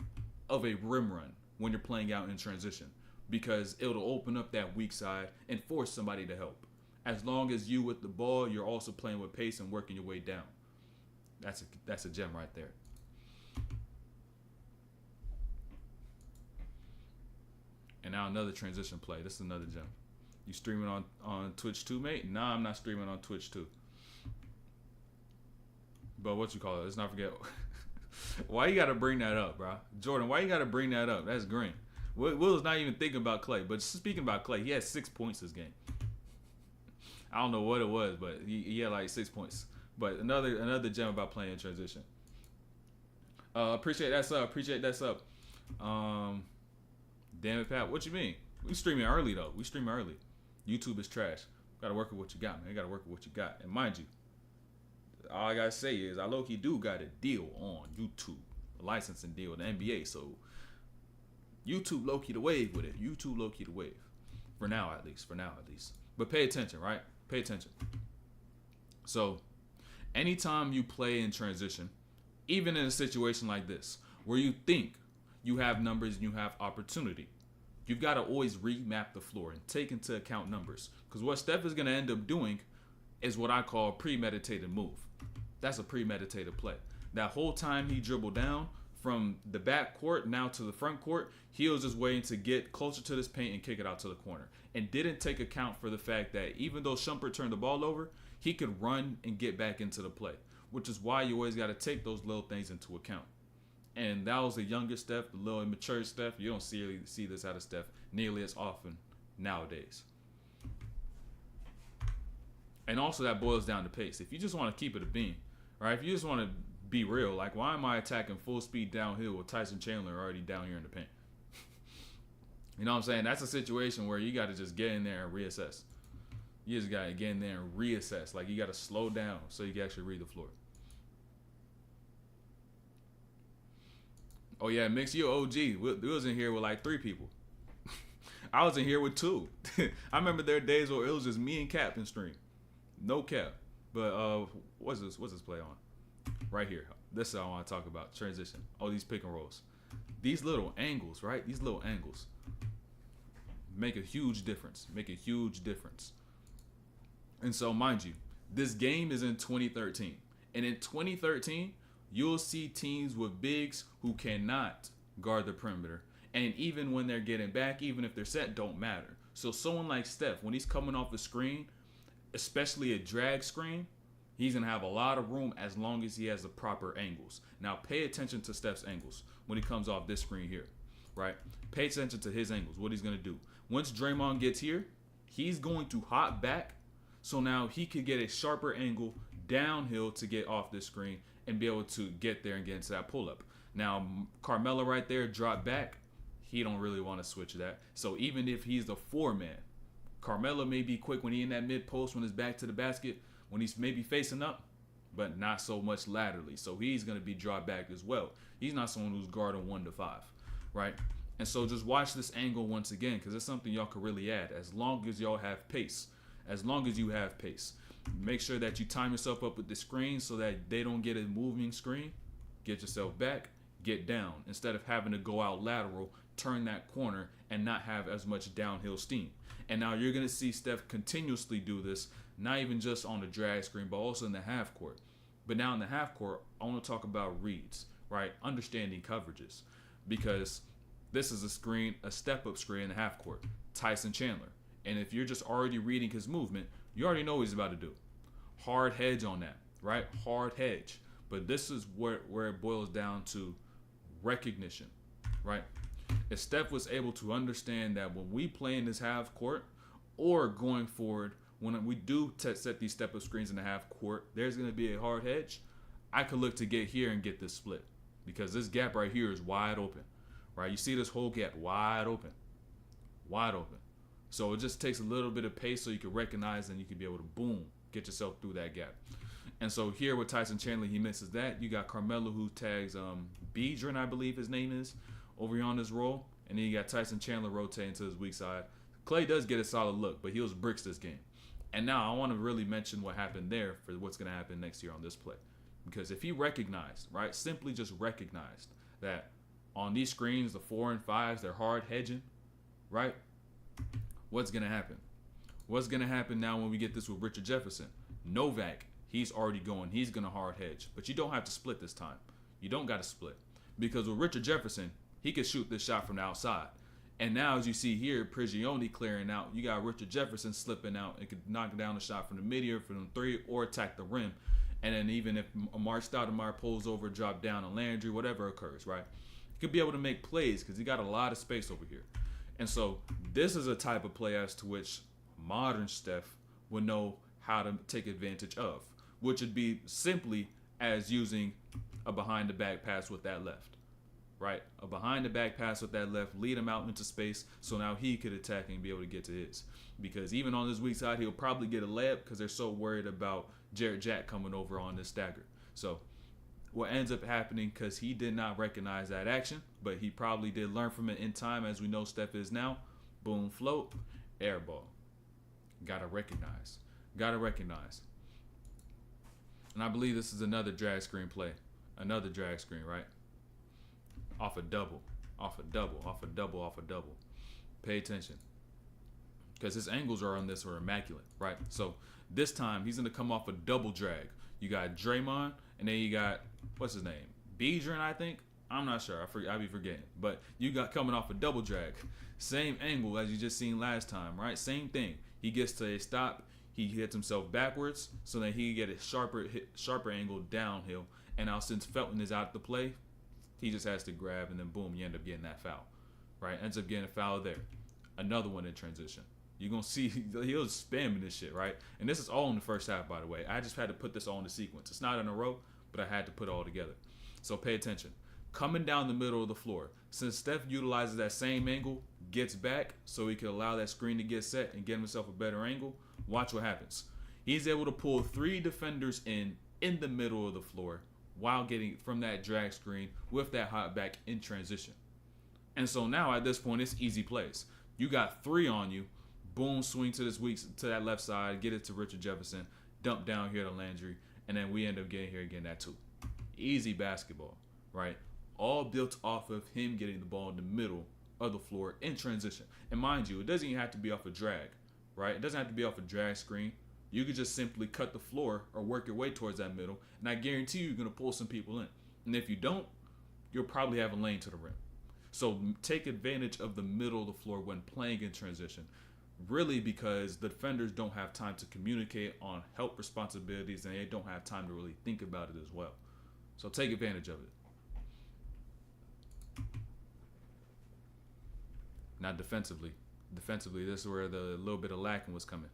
of a rim run when you're playing out in transition, because it'll open up that weak side and force somebody to help. As long as you with the ball, you're also playing with pace and working your way down. That's a gem right there. And now another transition play. This is another gem. You streaming on Twitch too, mate? Nah, I'm not streaming on Twitch too. But what you call it? Let's not forget. Why you got to bring that up, bro? Jordan, why you got to bring that up? That's green. Will's not even thinking about Clay. But speaking about Clay, he had 6 points this game. I don't know what it was, but he had like 6 points. But another gem about playing in transition. Appreciate that sub. Appreciate that sub. Damn it, Pat. What you mean? We streaming early though. We streaming early. YouTube is trash. Gotta work with what you got, man. You gotta work with what you got. And mind you, all I gotta say is I low-key do got a deal on YouTube, a licensing deal with the NBA. So YouTube low-key the wave with it. YouTube low-key the wave. For now at least. But pay attention, right? Pay attention. So anytime you play in transition, even in a situation like this, where you think you have numbers and you have opportunity, you've got to always remap the floor and take into account numbers. Because what Steph is going to end up doing is what I call a premeditated move. That's a premeditated play. That whole time he dribbled down from the back court now to the front court, he was just waiting to get closer to this paint and kick it out to the corner. And didn't take account for the fact that even though Shumpert turned the ball over, he could run and get back into the play. Which is why you always got to take those little things into account. And that was the younger Steph, the little immature Steph. You don't see this out of Steph nearly as often nowadays. And also that boils down to pace. If you just want to keep it a beam, right? If you just want to be real, like why am I attacking full speed downhill with Tyson Chandler already down here in the paint? You know what I'm saying? That's a situation where you got to just get in there and reassess. You just got to get in there and reassess. Like you got to slow down so you can actually read the floor. Oh yeah, Mix, you OG. We was in here with like 3 people. I was in here with 2. I remember there were days where it was just me and Cap in stream. No cap. But what's this play on? Right here. This is what I want to talk about. Transition. Oh, these pick and rolls. These little angles, right? These little angles make a huge difference. And so, mind you, this game is in 2013. And in 2013, you'll see teams with bigs who cannot guard the perimeter. And even when they're getting back, even if they're set, don't matter. So someone like Steph, when he's coming off the screen, especially a drag screen, he's going to have a lot of room as long as he has the proper angles. Now, pay attention to Steph's angles when he comes off this screen here, right? Pay attention to his angles, what he's going to do. Once Draymond gets here, he's going to hop back. So now he could get a sharper angle downhill to get off this screen and be able to get there and get into that pull-up. Now, Carmelo right there, drop back. He don't really want to switch that. So even if he's the 4-man, Carmelo may be quick when he in that mid-post when it's back to the basket, when he's maybe facing up, but not so much laterally. So he's going to be dropped back as well. He's not someone who's guarding 1 to 5, right? And so just watch this angle once again, because it's something y'all could really add as long as y'all have pace. As long as you have pace. Make sure that you time yourself up with the screen so that they don't get a moving screen. Get yourself back, get down. Instead of having to go out lateral, turn that corner, and not have as much downhill steam. And now you're going to see Steph continuously do this, not even just on the drag screen, but also in the half court. But now in the half court, I want to talk about reads, right? Understanding coverages. Because this is a step-up screen in the half court. Tyson Chandler. And if you're just already reading his movement, you already know what he's about to do. Hard hedge on that, right? Hard hedge. But this is where it boils down to recognition, right? If Steph was able to understand that when we play in this half court or going forward, when we do set these step-up screens in the half court, there's going to be a hard hedge. I could look to get here and get this split because this gap right here is wide open, right? You see this whole gap wide open. So it just takes a little bit of pace so you can recognize and you can be able to, boom, get yourself through that gap. And so here with Tyson Chandler, he misses that. You got Carmelo who tags Biedron, I believe his name is, over here on this roll. And then you got Tyson Chandler rotating to his weak side. Clay does get a solid look, but he was bricks this game. And now I want to really mention what happened there for what's going to happen next year on this play. Because if he recognized, right, simply just recognized that on these screens, the 4 and 5s, they're hard hedging, right? What's going to happen? What's going to happen now when we get this with Richard Jefferson? Novak, he's already going. He's going to hard hedge. But you don't have to split this time. You don't got to split. Because with Richard Jefferson, he could shoot this shot from the outside. And now, as you see here, Prigioni clearing out. You got Richard Jefferson slipping out. It could knock down the shot from the mid-air from the 3 or attack the rim. And then even if Mark Stoudemire pulls over, drop down on Landry, whatever occurs, right? He could be able to make plays because he got a lot of space over here. And so this is a type of play as to which modern Steph would know how to take advantage of, which would be simply as using a behind-the-back pass with that left. Right, a behind-the-back pass with that left, lead him out into space, so now he could attack and be able to get to his. Because even on this weak side, he'll probably get a layup because they're so worried about Jarrett Jack coming over on this stagger. So what ends up happening, because he did not recognize that action, but he probably did learn from it in time, as we know Steph is now. Boom, float, air ball. Gotta recognize. And I believe this is another drag screen play. Another drag screen, right? Off a double. Pay attention. Because his angles are on this are immaculate, right? So this time he's going to come off a double drag. You got Draymond, and then you got, what's his name? Biedron, I think? I'm not sure. I be forgetting. But you got coming off a double drag. Same angle as you just seen last time, right? Same thing. He gets to a stop. He hits himself backwards so that he can get a sharper angle downhill. And now since Felton is out of the play, he just has to grab, and then boom, you end up getting that foul, right? Ends up getting a foul there. Another one in transition. You're going to see he was spamming this shit, right? And this is all in the first half, by the way. I just had to put this all in the sequence. It's not in a row, but I had to put it all together. So pay attention. Coming down the middle of the floor, since Steph utilizes that same angle, gets back so he can allow that screen to get set and get himself a better angle, watch what happens. He's able to pull 3 defenders in the middle of the floor, while getting from that drag screen with that hot back in transition. And so now at this point, it's easy plays. You got 3 on you. Boom, swing to that left side, get it to Richard Jefferson, dump down here to Landry, and then we end up getting here again that 2. Easy basketball, right? All built off of him getting the ball in the middle of the floor in transition. And mind you, it doesn't even have to be off a drag, right? It doesn't have to be off a drag screen. You could just simply cut the floor or work your way towards that middle, and I guarantee you're going to pull some people in. And if you don't, you'll probably have a lane to the rim. So take advantage of the middle of the floor when playing in transition, really because the defenders don't have time to communicate on help responsibilities, and they don't have time to really think about it as well. So take advantage of it. Now defensively, this is where the little bit of lacking was coming.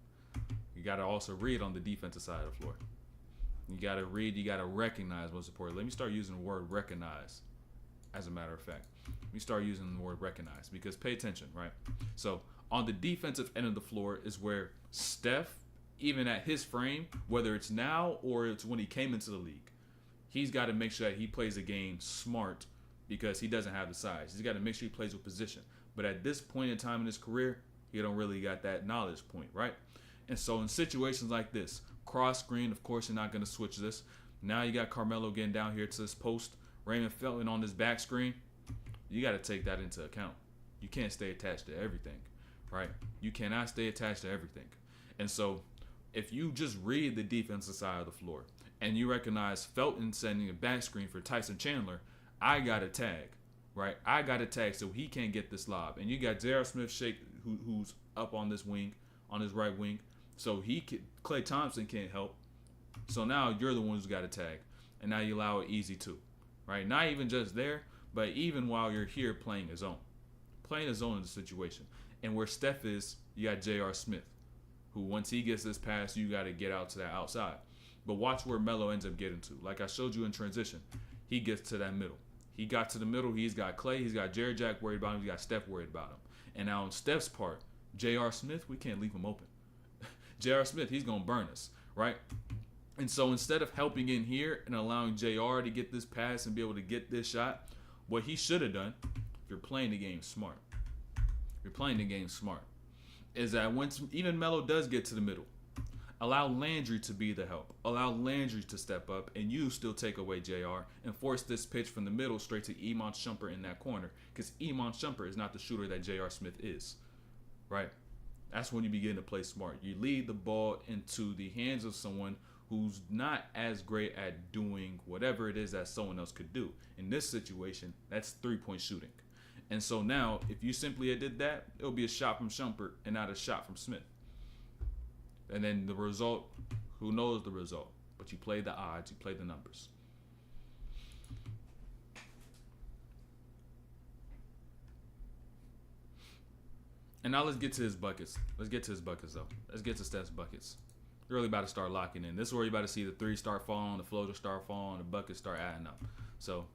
You got to also read on the defensive side of the floor. You got to read, you got to recognize what's important. Let me start using the word recognize, as a matter of fact. Let me start using the word recognize, because pay attention, right? So on the defensive end of the floor is where Steph, even at his frame, whether it's now or it's when he came into the league, he's got to make sure that he plays the game smart because he doesn't have the size. He's got to make sure he plays with position. But at this point in time in his career, he don't really got that knowledge point, right? And so in situations like this, cross screen, of course, you're not going to switch this. Now you got Carmelo getting down here to this post. Raymond Felton on this back screen. You got to take that into account. You can't stay attached to everything, right? You cannot stay attached to everything. And so if you just read the defensive side of the floor and you recognize Felton sending a back screen for Tyson Chandler, I got to tag, right? I got to tag so he can't get this lob. And you got J.R. Smith who's up on this wing, on his right wing. So Klay Thompson can't help. So now you're the one who's got to tag. And now you allow it easy too, right? Not even just there, but even while you're here playing a zone. Playing a zone in the situation. And where Steph is, you got J.R. Smith, who once he gets this pass, you got to get out to that outside. But watch where Melo ends up getting to. Like I showed you in transition, he gets to that middle. He got to the middle. He's got Clay. He's got Jared Jack worried about him. He's got Steph worried about him. And now on Steph's part, J.R. Smith, we can't leave him open. J.R. Smith, he's going to burn us, right? And so instead of helping in here and allowing JR to get this pass and be able to get this shot, what he should have done, if you're playing the game smart, is that once even Melo does get to the middle, allow Landry to be the help. Allow Landry to step up, and you still take away JR and force this pitch from the middle straight to Iman Shumpert in that corner, because Iman Shumpert is not the shooter that J.R. Smith is, right? That's when you begin to play smart. You lead the ball into the hands of someone who's not as great at doing whatever it is that someone else could do. In this situation, that's three-point shooting. And so now, if you simply did that, it'll be a shot from Shumpert and not a shot from Smith. And then the result, who knows the result? But you play the odds, you play the numbers. And now let's get to his buckets. Let's get to Steph's buckets. You're really about to start locking in. This is where you're about to see the threes start falling, the floaters start falling, the buckets start adding up. So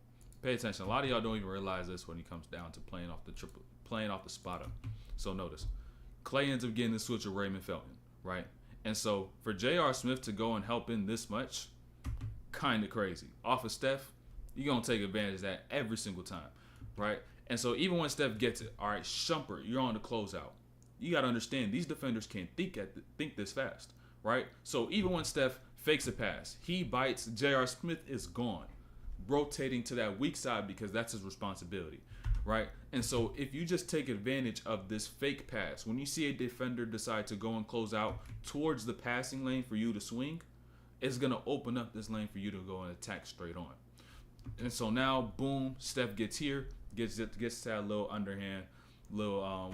pay attention. A lot of y'all don't even realize this when it comes down to playing off the spot up. So notice, Clay ends up getting the switch with Raymond Felton, right? And so for J.R. Smith to go and help in this much, kind of crazy. Off of Steph, you're going to take advantage of that every single time, right? And so even when Steph gets it, all right, Shumpert, you're on the closeout. You got to understand, these defenders can't think this fast, right? So even when Steph fakes a pass, he bites, J.R. Smith is gone, rotating to that weak side because that's his responsibility, right? And so if you just take advantage of this fake pass, when you see a defender decide to go and close out towards the passing lane for you to swing, it's going to open up this lane for you to go and attack straight on. And so now, boom, Steph gets here, gets to that little underhand, little,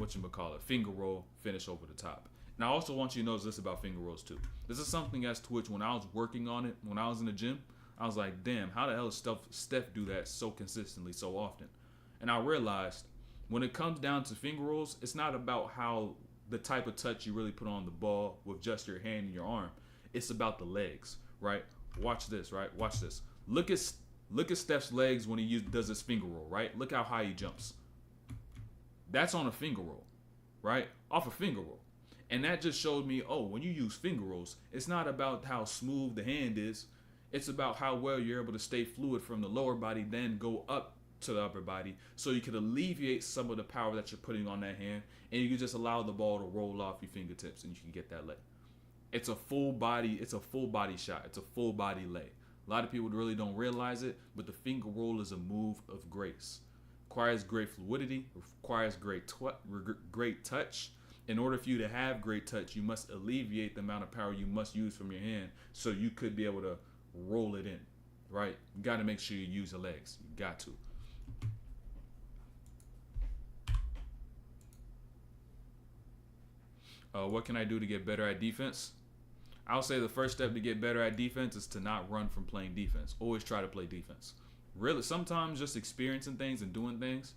finger roll, finish over the top. And I also want you to notice this about finger rolls too. This is something as to which when I was working on it, when I was in the gym, I was like, damn, how the hell does Steph do that so consistently, so often? And I realized when it comes down to finger rolls, it's not about how the type of touch you really put on the ball with just your hand and your arm. It's about the legs, right? Watch this, right? Watch this. Look at Steph's legs when he does his finger roll, right? Look how high he jumps. That's on a finger roll, right? Off a finger roll. And that just showed me, when you use finger rolls, it's not about how smooth the hand is. It's about how well you're able to stay fluid from the lower body, then go up to the upper body, so you can alleviate some of the power that you're putting on that hand, and you can just allow the ball to roll off your fingertips, and you can get that lay. It's a full body shot. It's a full body lay. A lot of people really don't realize it, but the finger roll is a move of grace. Requires great fluidity, requires great touch. In order for you to have great touch, you must alleviate the amount of power you must use from your hand so you could be able to roll it in, right? You got to make sure you use your legs. You got to. What can I do to get better at defense? I'll say the first step to get better at defense is to not run from playing defense. Always try to play defense. Really, sometimes just experiencing things and doing things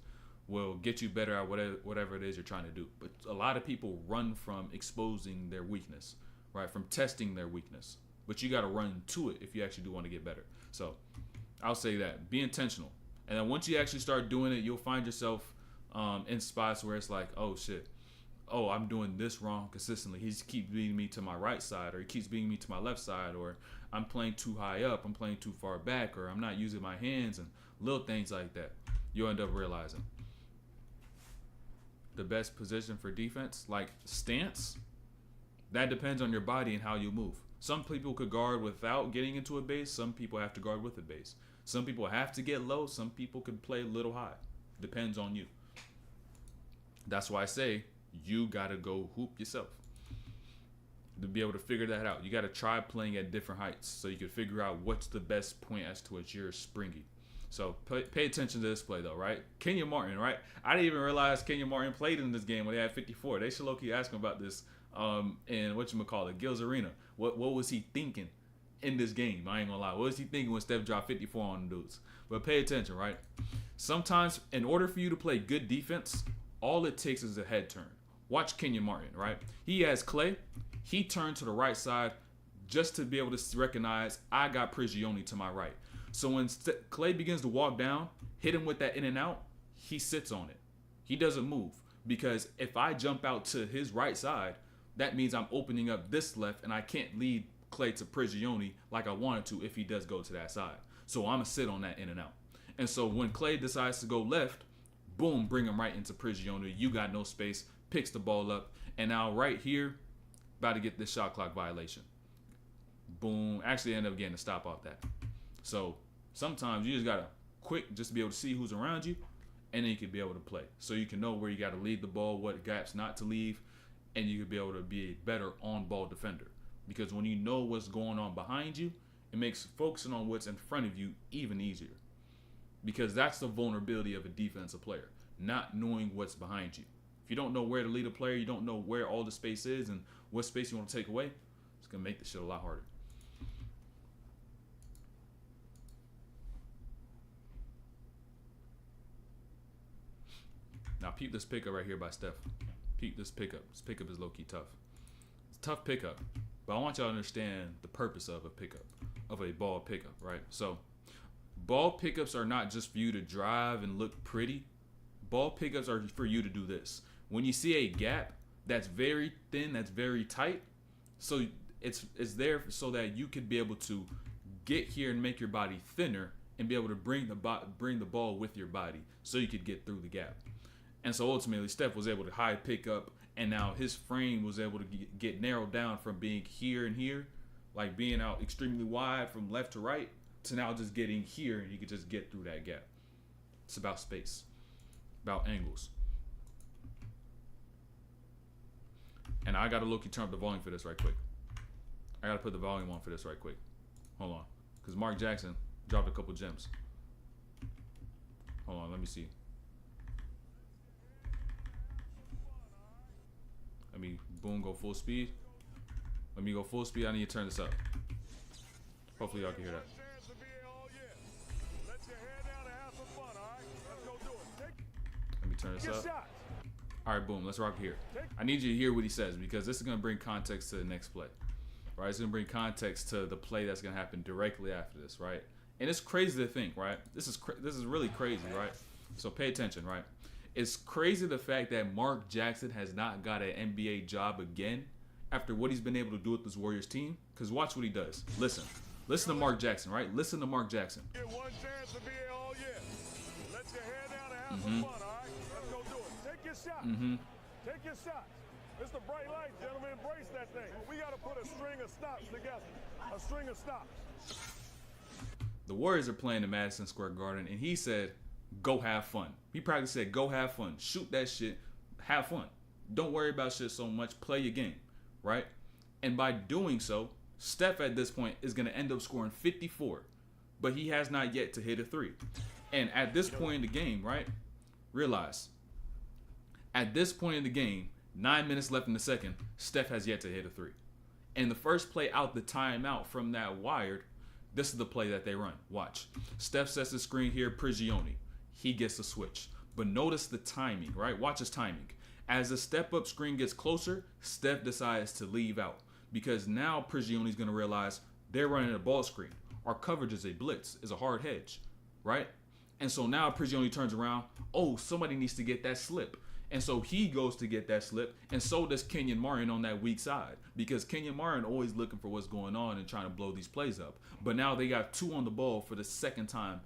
will get you better at whatever it is you're trying to do. But a lot of people run from exposing their weakness, right? From testing their weakness. But you got to run to it if you actually do want to get better. So I'll say that. Be intentional. And then once you actually start doing it, you'll find yourself in spots where it's like, oh, shit. Oh, I'm doing this wrong consistently. He keeps beating me to my right side, or he keeps beating me to my left side, or I'm playing too high up, I'm playing too far back, or I'm not using my hands, and little things like that. You'll end up realizing the best position for defense, like stance, that depends on your body and how you move. Some people could guard without getting into a base. Some people have to guard with a base. Some people have to get low. Some people can play a little high. Depends on you. That's why I say you got to go hoop yourself to be able to figure that out. You got to try playing at different heights so you can figure out what's the best point as to which you're springy. So pay attention to this play, though, right? Kenyon Martin, right? I didn't even realize Kenyon Martin played in this game when they had 54. They should low-key ask him about this in Gil's Arena. What was he thinking in this game? I ain't gonna lie. What was he thinking when Steph dropped 54 on the dudes? But pay attention, right? Sometimes, in order for you to play good defense, All it takes is a head turn. Watch Kenyon Martin, right? He has Clay. He turned to the right side just to be able to recognize I got Prigioni to my right. So when Clay begins to walk down, hit him with that in and out, he sits on it. He doesn't move, because if I jump out to his right side, that means I'm opening up this left, and I can't lead Clay to Prigioni like I wanted to if he does go to that side. So I'm going to sit on that in and out. And so when Clay decides to go left, boom, bring him right into Prigioni. You got no space, picks the ball up, and now right here, about to get this shot clock violation. Boom. Actually end up getting a stop off that. So sometimes you just got to quick just to be able to see who's around you, and then you can be able to play. So you can know where you got to lead the ball, what gaps not to leave, and you can be able to be a better on-ball defender. Because when you know what's going on behind you, it makes focusing on what's in front of you even easier. Because that's the vulnerability of a defensive player, not knowing what's behind you. If you don't know where to lead a player, you don't know where all the space is and what space you want to take away, it's going to make the shit a lot harder. Now peep this pickup right here by Steph. Peep this pickup. This pickup is low-key tough. It's a tough pickup, but I want y'all to understand the purpose of a pickup, of a ball pickup, right? So ball pickups are not just for you to drive and look pretty. Ball pickups are for you to do this. When you see a gap that's very thin, that's very tight, so it's there so that you could be able to get here and make your body thinner and be able to bring the ball with your body so you could get through the gap. And so ultimately, Steph was able to high pick up, and now his frame was able to get narrowed down from being here and here, like being out extremely wide from left to right, to now just getting here, and you could just get through that gap. It's about space, about angles. And I got to look, you turn up the volume for this right quick. I got to put the volume on for this right quick. Hold on. Because Mark Jackson dropped a couple gems. Hold on, let me see. Let me, boom, go full speed. Let me go full speed. I need to turn this up. Hopefully y'all can hear that. Let me turn this up. All right, boom, let's rock here. I need you to hear what he says, because this is going to bring context to the next play. Right? It's going to bring context to the play that's going to happen directly after this, right? And it's crazy to think, right? This is really crazy, right? So pay attention, right? It's crazy the fact that Mark Jackson has not got an NBA job again after what he's been able to do with this Warriors team. Because watch what he does. Listen to Mark Jackson, right? Listen to Mark Jackson. Get one chance to be all year. Let your hair down and have some fun, all right? Let's go do it. Take your shot. Take your shots. It's the bright light, gentlemen. Embrace that thing. We got to put a string of stops together. A string of stops. The Warriors are playing in Madison Square Garden, and he said, go have fun. He practically said, go have fun. Shoot that shit. Have fun. Don't worry about shit so much. Play your game, right? And by doing so, Steph at this point is going to end up scoring 54, but he has not yet to hit a three. And at this point in the game, right, realize, at this point in the game, 9 minutes left in the second, Steph has yet to hit a three. And the first play out the timeout from that wired, this is the play that they run. Watch. Steph sets the screen here, Prigioni. He gets the switch. But notice the timing, right? Watch his timing. As the step-up screen gets closer, Steph decides to leave out. Because now Prigioni's going to realize they're running a ball screen. Our coverage is a blitz, is a hard hedge, right? And so now Prigioni turns around. Oh, somebody needs to get that slip. And so he goes to get that slip, and so does Kenyon Martin on that weak side, because Kenyon Martin always looking for what's going on and trying to blow these plays up. But now they got two on the ball for the second time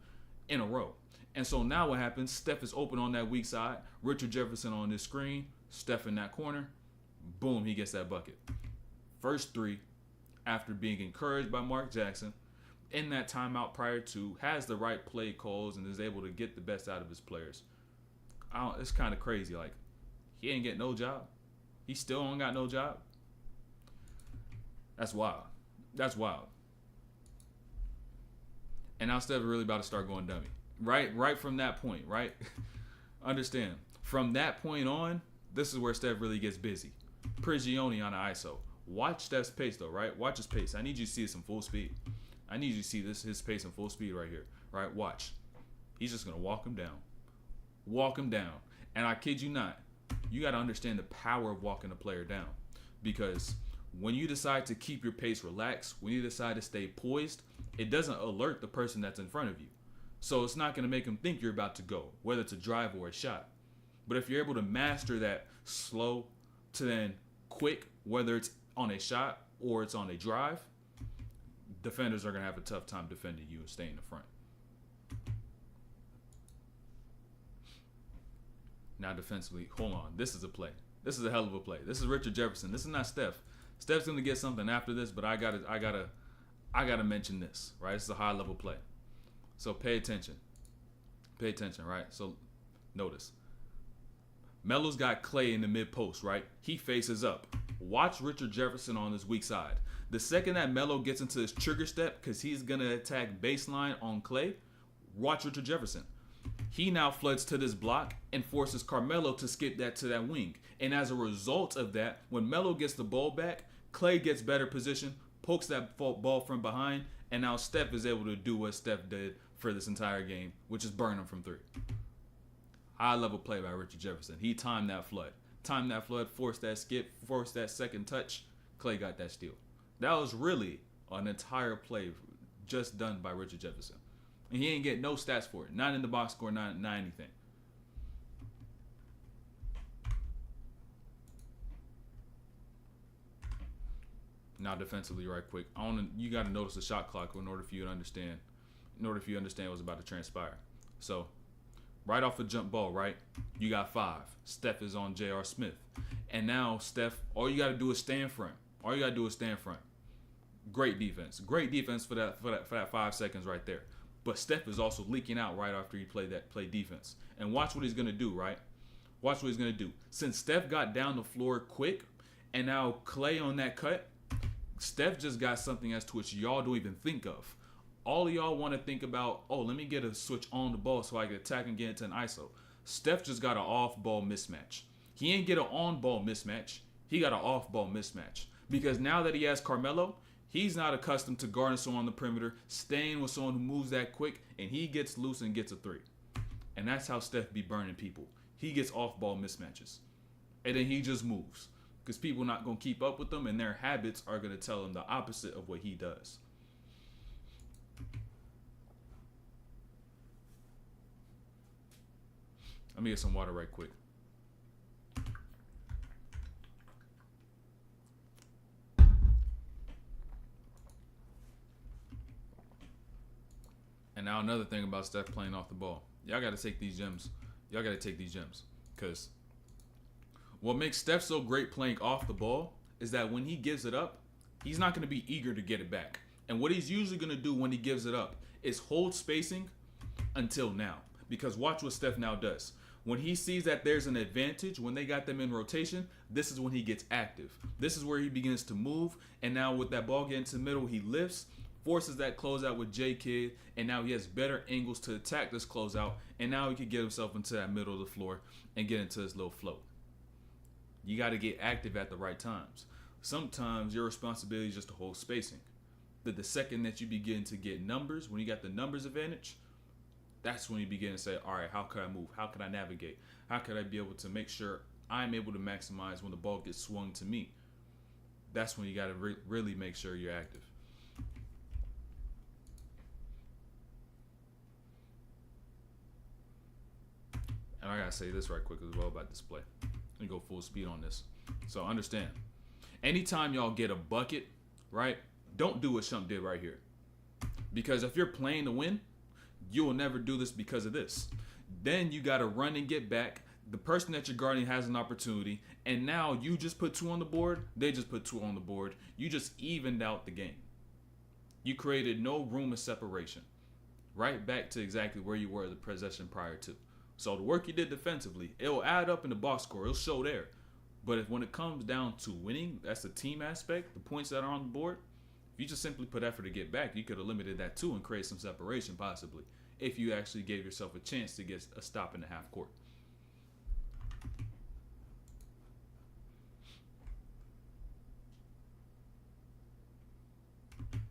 in a row. And so now what happens, Steph is open on that weak side, Richard Jefferson on this screen, Steph in that corner, boom, he gets that bucket. First three, after being encouraged by Mark Jackson, in that timeout prior to, has the right play calls and is able to get the best out of his players. It's kind of crazy. Like, he ain't get no job. He still don't got no job. That's wild. That's wild. And now Steph really about to start going dummy. Right from that point, right? Understand. From that point on, this is where Steph really gets busy. Prigioni on the ISO. Watch Steph's pace, though, right? Watch his pace. I need you to see this in full speed. I need you to see his pace in full speed right here. Right? Watch. He's just going to walk him down. Walk him down. And I kid you not, you got to understand the power of walking a player down. Because when you decide to keep your pace relaxed, when you decide to stay poised, it doesn't alert the person that's in front of you. So it's not going to make them think you're about to go, whether it's a drive or a shot. But if you're able to master that slow to then quick, whether it's on a shot or it's on a drive, defenders are going to have a tough time defending you and staying in the front. Now defensively, hold on. This is a play. This is a hell of a play. This is Richard Jefferson. This is not Steph. Steph's going to get something after this, but I gotta mention this, right? This is a high level play. So pay attention. Pay attention, right? So notice. Melo's got Clay in the mid post, right? He faces up. Watch Richard Jefferson on his weak side. The second that Melo gets into his trigger step, because he's going to attack baseline on Clay, watch Richard Jefferson. He now floods to this block and forces Carmelo to skip that to that wing. And as a result of that, when Melo gets the ball back, Clay gets better position, pokes that ball from behind, and now Steph is able to do what Steph did for this entire game, which is burn him from three. High level play by Richard Jefferson. He timed that flood. Forced that skip, forced that second touch. Clay got that steal. That was really an entire play just done by Richard Jefferson. And he ain't get no stats for it. Not in the box score, not anything. Now defensively, right quick. You got to notice the shot clock in order for you to understand. In order for you to understand what's about to transpire. So, right off the jump ball, right? You got 5. Steph is on J.R. Smith. And now Steph, all you got to do is stand front. Great defense. Great defense for that 5 seconds right there. But Steph is also leaking out right after he play defense. And watch what he's going to do, right? Watch what he's going to do. Since Steph got down the floor quick, and now Clay on that cut, Steph just got something as to which y'all don't even think of. All of y'all want to think about, let me get a switch on the ball so I can attack and get into an ISO. Steph just got an off-ball mismatch. He ain't get an on-ball mismatch. He got an off-ball mismatch. Because now that he has Carmelo, he's not accustomed to guarding someone on the perimeter, staying with someone who moves that quick, and he gets loose and gets a 3. And that's how Steph be burning people. He gets off-ball mismatches. And then he just moves. Because people are not going to keep up with him, and their habits are going to tell him the opposite of what he does. Let me get some water right quick. And now another thing about Steph playing off the ball. Y'all got to take these gems. Because what makes Steph so great playing off the ball is that when he gives it up, he's not going to be eager to get it back. And what he's usually going to do when he gives it up is hold spacing until now. Because watch what Steph now does. When he sees that there's an advantage, when they got them in rotation, this is when he gets active. This is where he begins to move. And now with that ball getting to the middle, he lifts, forces that closeout with J-Kid, and now he has better angles to attack this closeout. And now he can get himself into that middle of the floor and get into his little float. You got to get active at the right times. Sometimes your responsibility is just to hold spacing. But the second that you begin to get numbers, when you got the numbers advantage, that's when you begin to say, all right, how could I move? How could I navigate? How could I be able to make sure I'm able to maximize when the ball gets swung to me? That's when you got to really make sure you're active. And I got to say this right quick as well about this play. Let me go full speed on this. So understand, anytime y'all get a bucket, right, don't do what Shump did right here. Because if you're playing to win, you will never do this because of this. Then you got to run and get back. The person that you're guarding has an opportunity. And now you just put 2 on the board. They just put 2 on the board. You just evened out the game. You created no room of separation. Right back to exactly where you were the possession prior to. So the work you did defensively, it'll add up in the box score. It'll show there. But when it comes down to winning, that's the team aspect, the points that are on the board. If you just simply put effort to get back, you could have limited that too and create some separation possibly. If you actually gave yourself a chance to get a stop in the half court.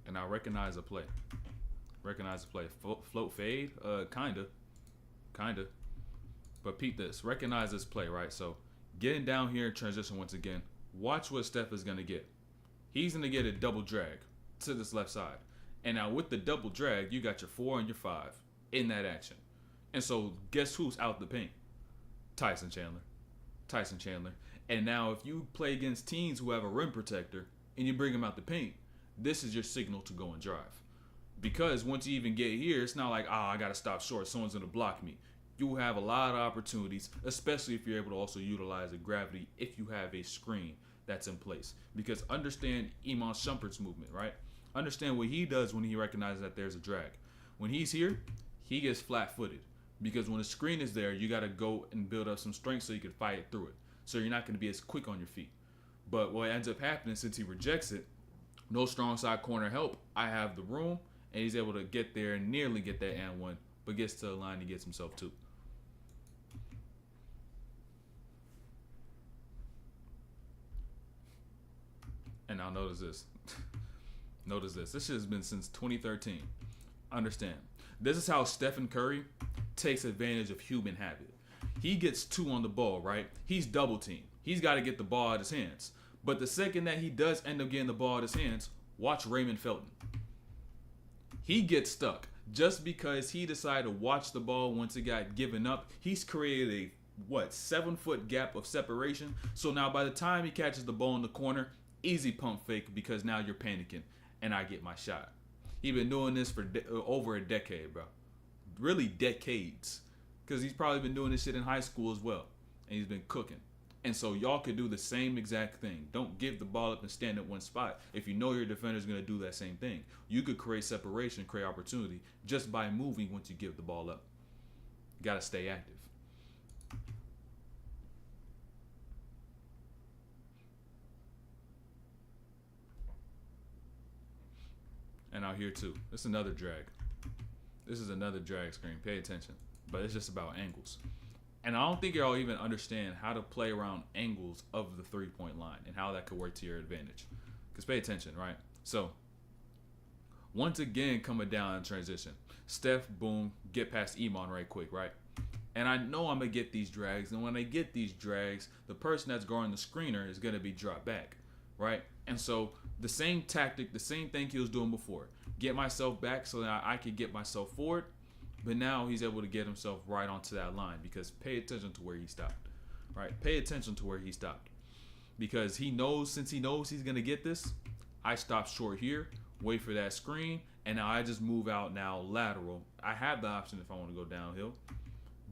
And now recognize a play. Recognize the play. Float fade? Kinda. But peep this. Recognize this play, right? So getting down here in transition once again. Watch what Steph is going to get. He's going to get a double drag to this left side. And now with the double drag, you got your 4 and your 5 in that action. And so guess who's out the paint? Tyson Chandler. And now if you play against teams who have a rim protector and you bring them out the paint, this is your signal to go and drive. Because once you even get here, it's not like, I got to stop short. Someone's going to block me. You have a lot of opportunities, especially if you're able to also utilize the gravity if you have a screen that's in place. Because understand Iman Shumpert's movement, right? Understand what he does when he recognizes that there's a drag. When he's here, he gets flat-footed. Because when the screen is there, you got to go and build up some strength so you can fight through it. So you're not going to be as quick on your feet. But what ends up happening, since he rejects it, no strong side corner help, I have the room, and he's able to get there and nearly get that and one, but gets to the line and gets himself 2. And now notice this. Notice this. This shit has been since 2013. Understand. This is how Stephen Curry takes advantage of human habit. He gets 2 on the ball, right? He's double teamed. He's got to get the ball out of his hands. But the second that he does end up getting the ball out of his hands, watch Raymond Felton. He gets stuck. Just because he decided to watch the ball once it got given up, he's created a, 7-foot gap of separation. So now by the time he catches the ball in the corner, easy pump fake because now you're panicking and I get my shot. He's been doing this for over a decade, bro. Really decades. Because he's probably been doing this shit in high school as well. And he's been cooking. And so y'all could do the same exact thing. Don't give the ball up and stand at one spot. If you know your defender's going to do that same thing, you could create separation, create opportunity just by moving once you give the ball up. You got to stay active. And out here too. This is another drag. This is another drag screen. Pay attention. But it's just about angles. And I don't think y'all even understand how to play around angles of the 3-point line and how that could work to your advantage. Because pay attention, right? So, once again, coming down in transition. Steph, boom, get past Iman right quick, right? And I know I'm going to get these drags. And when I get these drags, the person that's guarding the screener is going to be dropped back, right? And so, the same tactic, the same thing he was doing before. Get myself back so that I could get myself forward. But now he's able to get himself right onto that line because pay attention to where he stopped, right? Pay attention to where he stopped because he knows, since he knows he's going to get this, I stop short here, wait for that screen, and now I just move out now lateral. I have the option if I want to go downhill,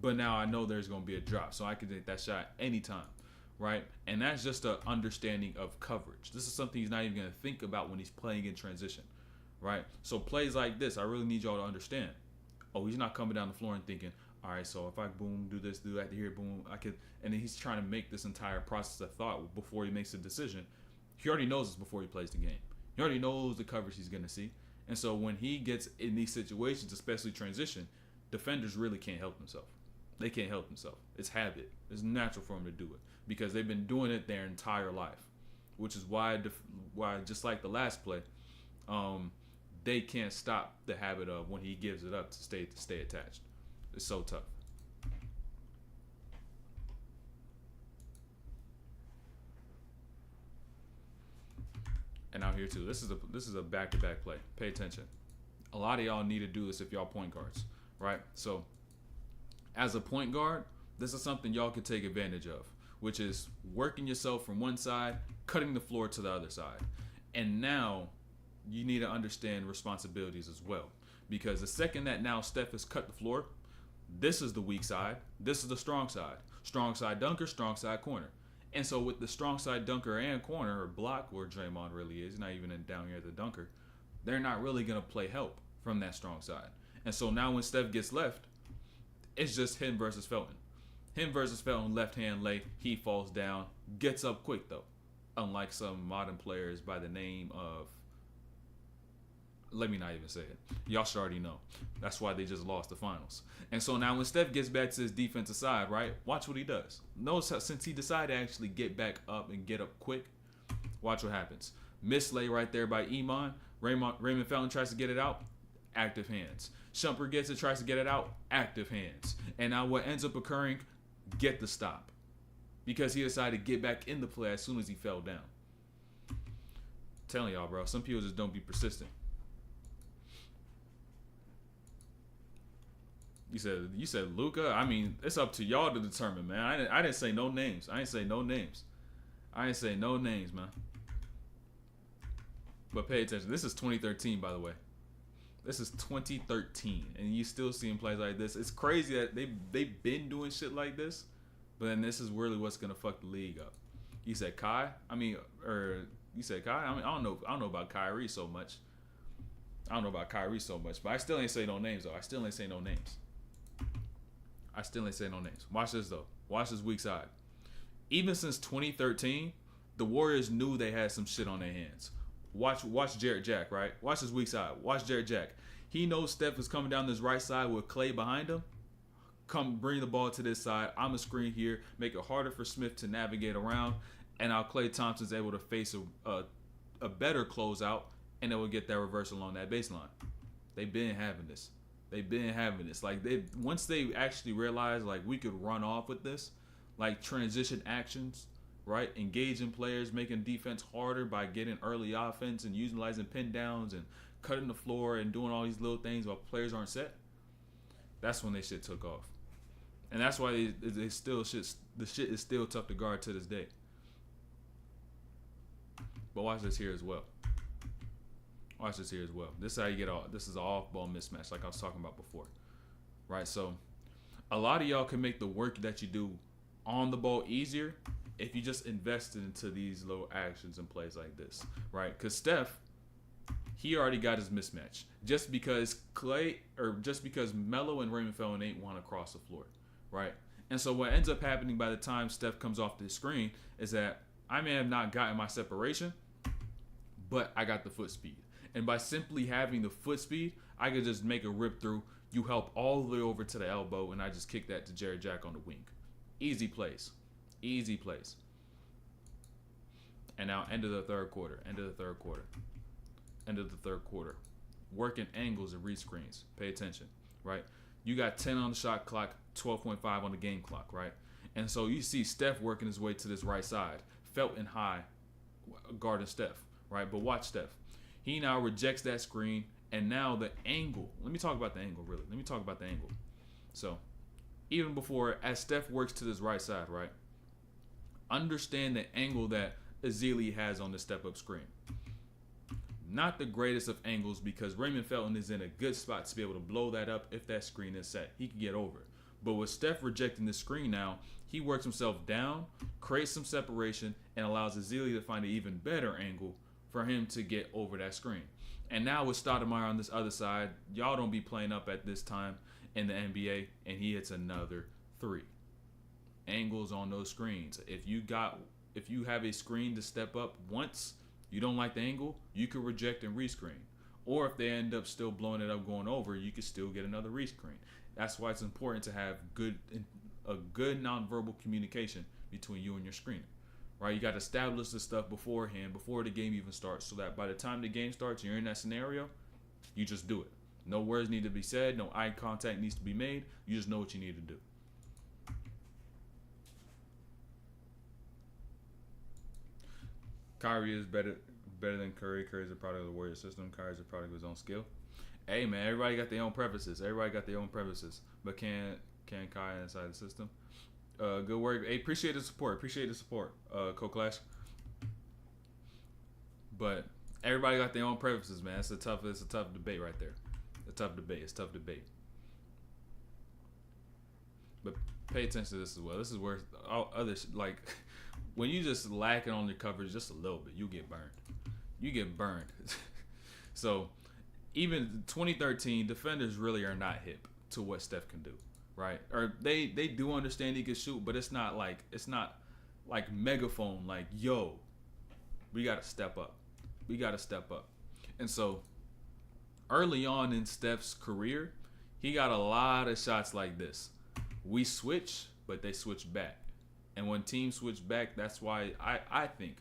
but now I know there's going to be a drop, so I can take that shot anytime, right? And that's just an understanding of coverage. This is something he's not even going to think about when he's playing in transition, right? So plays like this, I really need y'all to understand. Oh, he's not coming down the floor and thinking, all right, so if I boom, do this, do that, here, boom, I could. And then he's trying to make this entire process of thought before he makes a decision. He already knows this before he plays the game. He already knows the coverage he's going to see. And so when he gets in these situations, especially transition, defenders really can't help themselves. They can't help themselves. It's habit. It's natural for them to do it because they've been doing it their entire life, which is why just like the last play, they can't stop the habit of when he gives it up to stay attached. It's so tough. And out here too. This is a back-to-back play. Pay attention. A lot of y'all need to do this if y'all point guards, right? So as a point guard, this is something y'all can take advantage of, which is working yourself from one side, cutting the floor to the other side. And now you need to understand responsibilities as well. Because the second that now Steph has cut the floor, this is the weak side, this is the strong side. Strong side dunker, strong side corner. And so with the strong side dunker and corner, or block, where Draymond really is, not even down here at the dunker, they're not really going to play help from that strong side. And so now when Steph gets left, it's just him versus Felton. Him versus Felton, left hand lay, he falls down, gets up quick though. Unlike some modern players by the name of, let me not even say it. Y'all should already know. That's why they just lost the finals. And so now when Steph gets back to his defensive side, right, watch what he does. Notice how, since he decided to actually get back up and get up quick, watch what happens. Mislay right there by Iman. Raymond Felton tries to get it out. Active hands. Shumpert gets it, tries to get it out. Active hands. And now what ends up occurring, get the stop because he decided to get back in the play as soon as he fell down. Telling y'all, bro, some people just don't be persistent. You said Luka. I mean, it's up to y'all to determine, man. I didn't say no names. I ain't say no names, man. But pay attention. This is 2013, by the way. This is 2013, and you still seeing plays like this. It's crazy that they've been doing shit like this, but then this is really what's gonna fuck the league up. You said Kai. You said Kai. I mean, I don't know about Kyrie so much. But I still ain't say no names though. I still ain't say no names. Watch this though. Watch this weak side. Even since 2013, the Warriors knew they had some shit on their hands. Watch Jarrett Jack, right? Watch his weak side. Watch Jarrett Jack. He knows Steph is coming down this right side with Clay behind him. Come bring the ball to this side. I'm a screen here. Make it harder for Smith to navigate around. And now Klay Thompson's able to face a better closeout. And they will get that reversal on that baseline. They've been having this. Like once they actually realized like we could run off with this, like transition actions, right? Engaging players, making defense harder by getting early offense and utilizing pin downs and cutting the floor and doing all these little things while players aren't set. That's when they shit took off, and that's why they still shit. The shit is still tough to guard to this day. But watch this here as well. This is how you get all. This is an off-ball mismatch, like I was talking about before, right? So, a lot of y'all can make the work that you do on the ball easier if you just invested into these little actions and plays like this, right? Because Steph, he already got his mismatch just because Melo and Raymond Felton ain't want to cross the floor, right? And so what ends up happening by the time Steph comes off the screen is that I may have not gotten my separation, but I got the foot speed. And by simply having the foot speed, I could just make a rip through. You help all the way over to the elbow, and I just kick that to Jarrett Jack on the wing. Easy plays. And now end of the third quarter. Working angles and read screens. Pay attention, right? You got 10 on the shot clock, 12.5 on the game clock, right? And so you see Steph working his way to this right side. Felton high, guarding Steph, right? But watch Steph. He now rejects that screen, and now the angle. Let me talk about the angle, really. So, even before, as Steph works to this right side, right? Understand the angle that Ezeli has on the step-up screen. Not the greatest of angles because Raymond Felton is in a good spot to be able to blow that up if that screen is set. He can get over. But with Steph rejecting the screen now, he works himself down, creates some separation, and allows Ezeli to find an even better angle for him to get over that screen. And now with Stoudemire on this other side, y'all don't be playing up at this time in the NBA, and he hits another three. Angles on those screens. If you have a screen to step up once, you don't like the angle, you could reject and rescreen. Or if they end up still blowing it up going over, you could still get another rescreen. That's why it's important to have a good nonverbal communication between you and your screener. Right, you got to establish this stuff beforehand, before the game even starts, so that by the time the game starts, you're in that scenario, you just do it. No words need to be said, no eye contact needs to be made. You just know what you need to do. Kyrie is better than Curry. Curry's a product of the Warrior system. Kyrie's a product of his own skill. Hey man, everybody got their own preferences. But can Kai inside the system? Good work. Hey, appreciate the support. Co-Clash. But everybody got their own preferences, man. It's a tough debate right there. It's tough debate. But pay attention to this as well. This is where all others, like, when you just lacking on your coverage just a little bit, you get burned. So, even 2013, defenders really are not hip to what Steph can do. Right, or they do understand he can shoot, but it's not like megaphone, like, yo, we gotta step up. And so early on in Steph's career, he got a lot of shots like this. We switch, but they switch back. And when teams switch back, that's why I think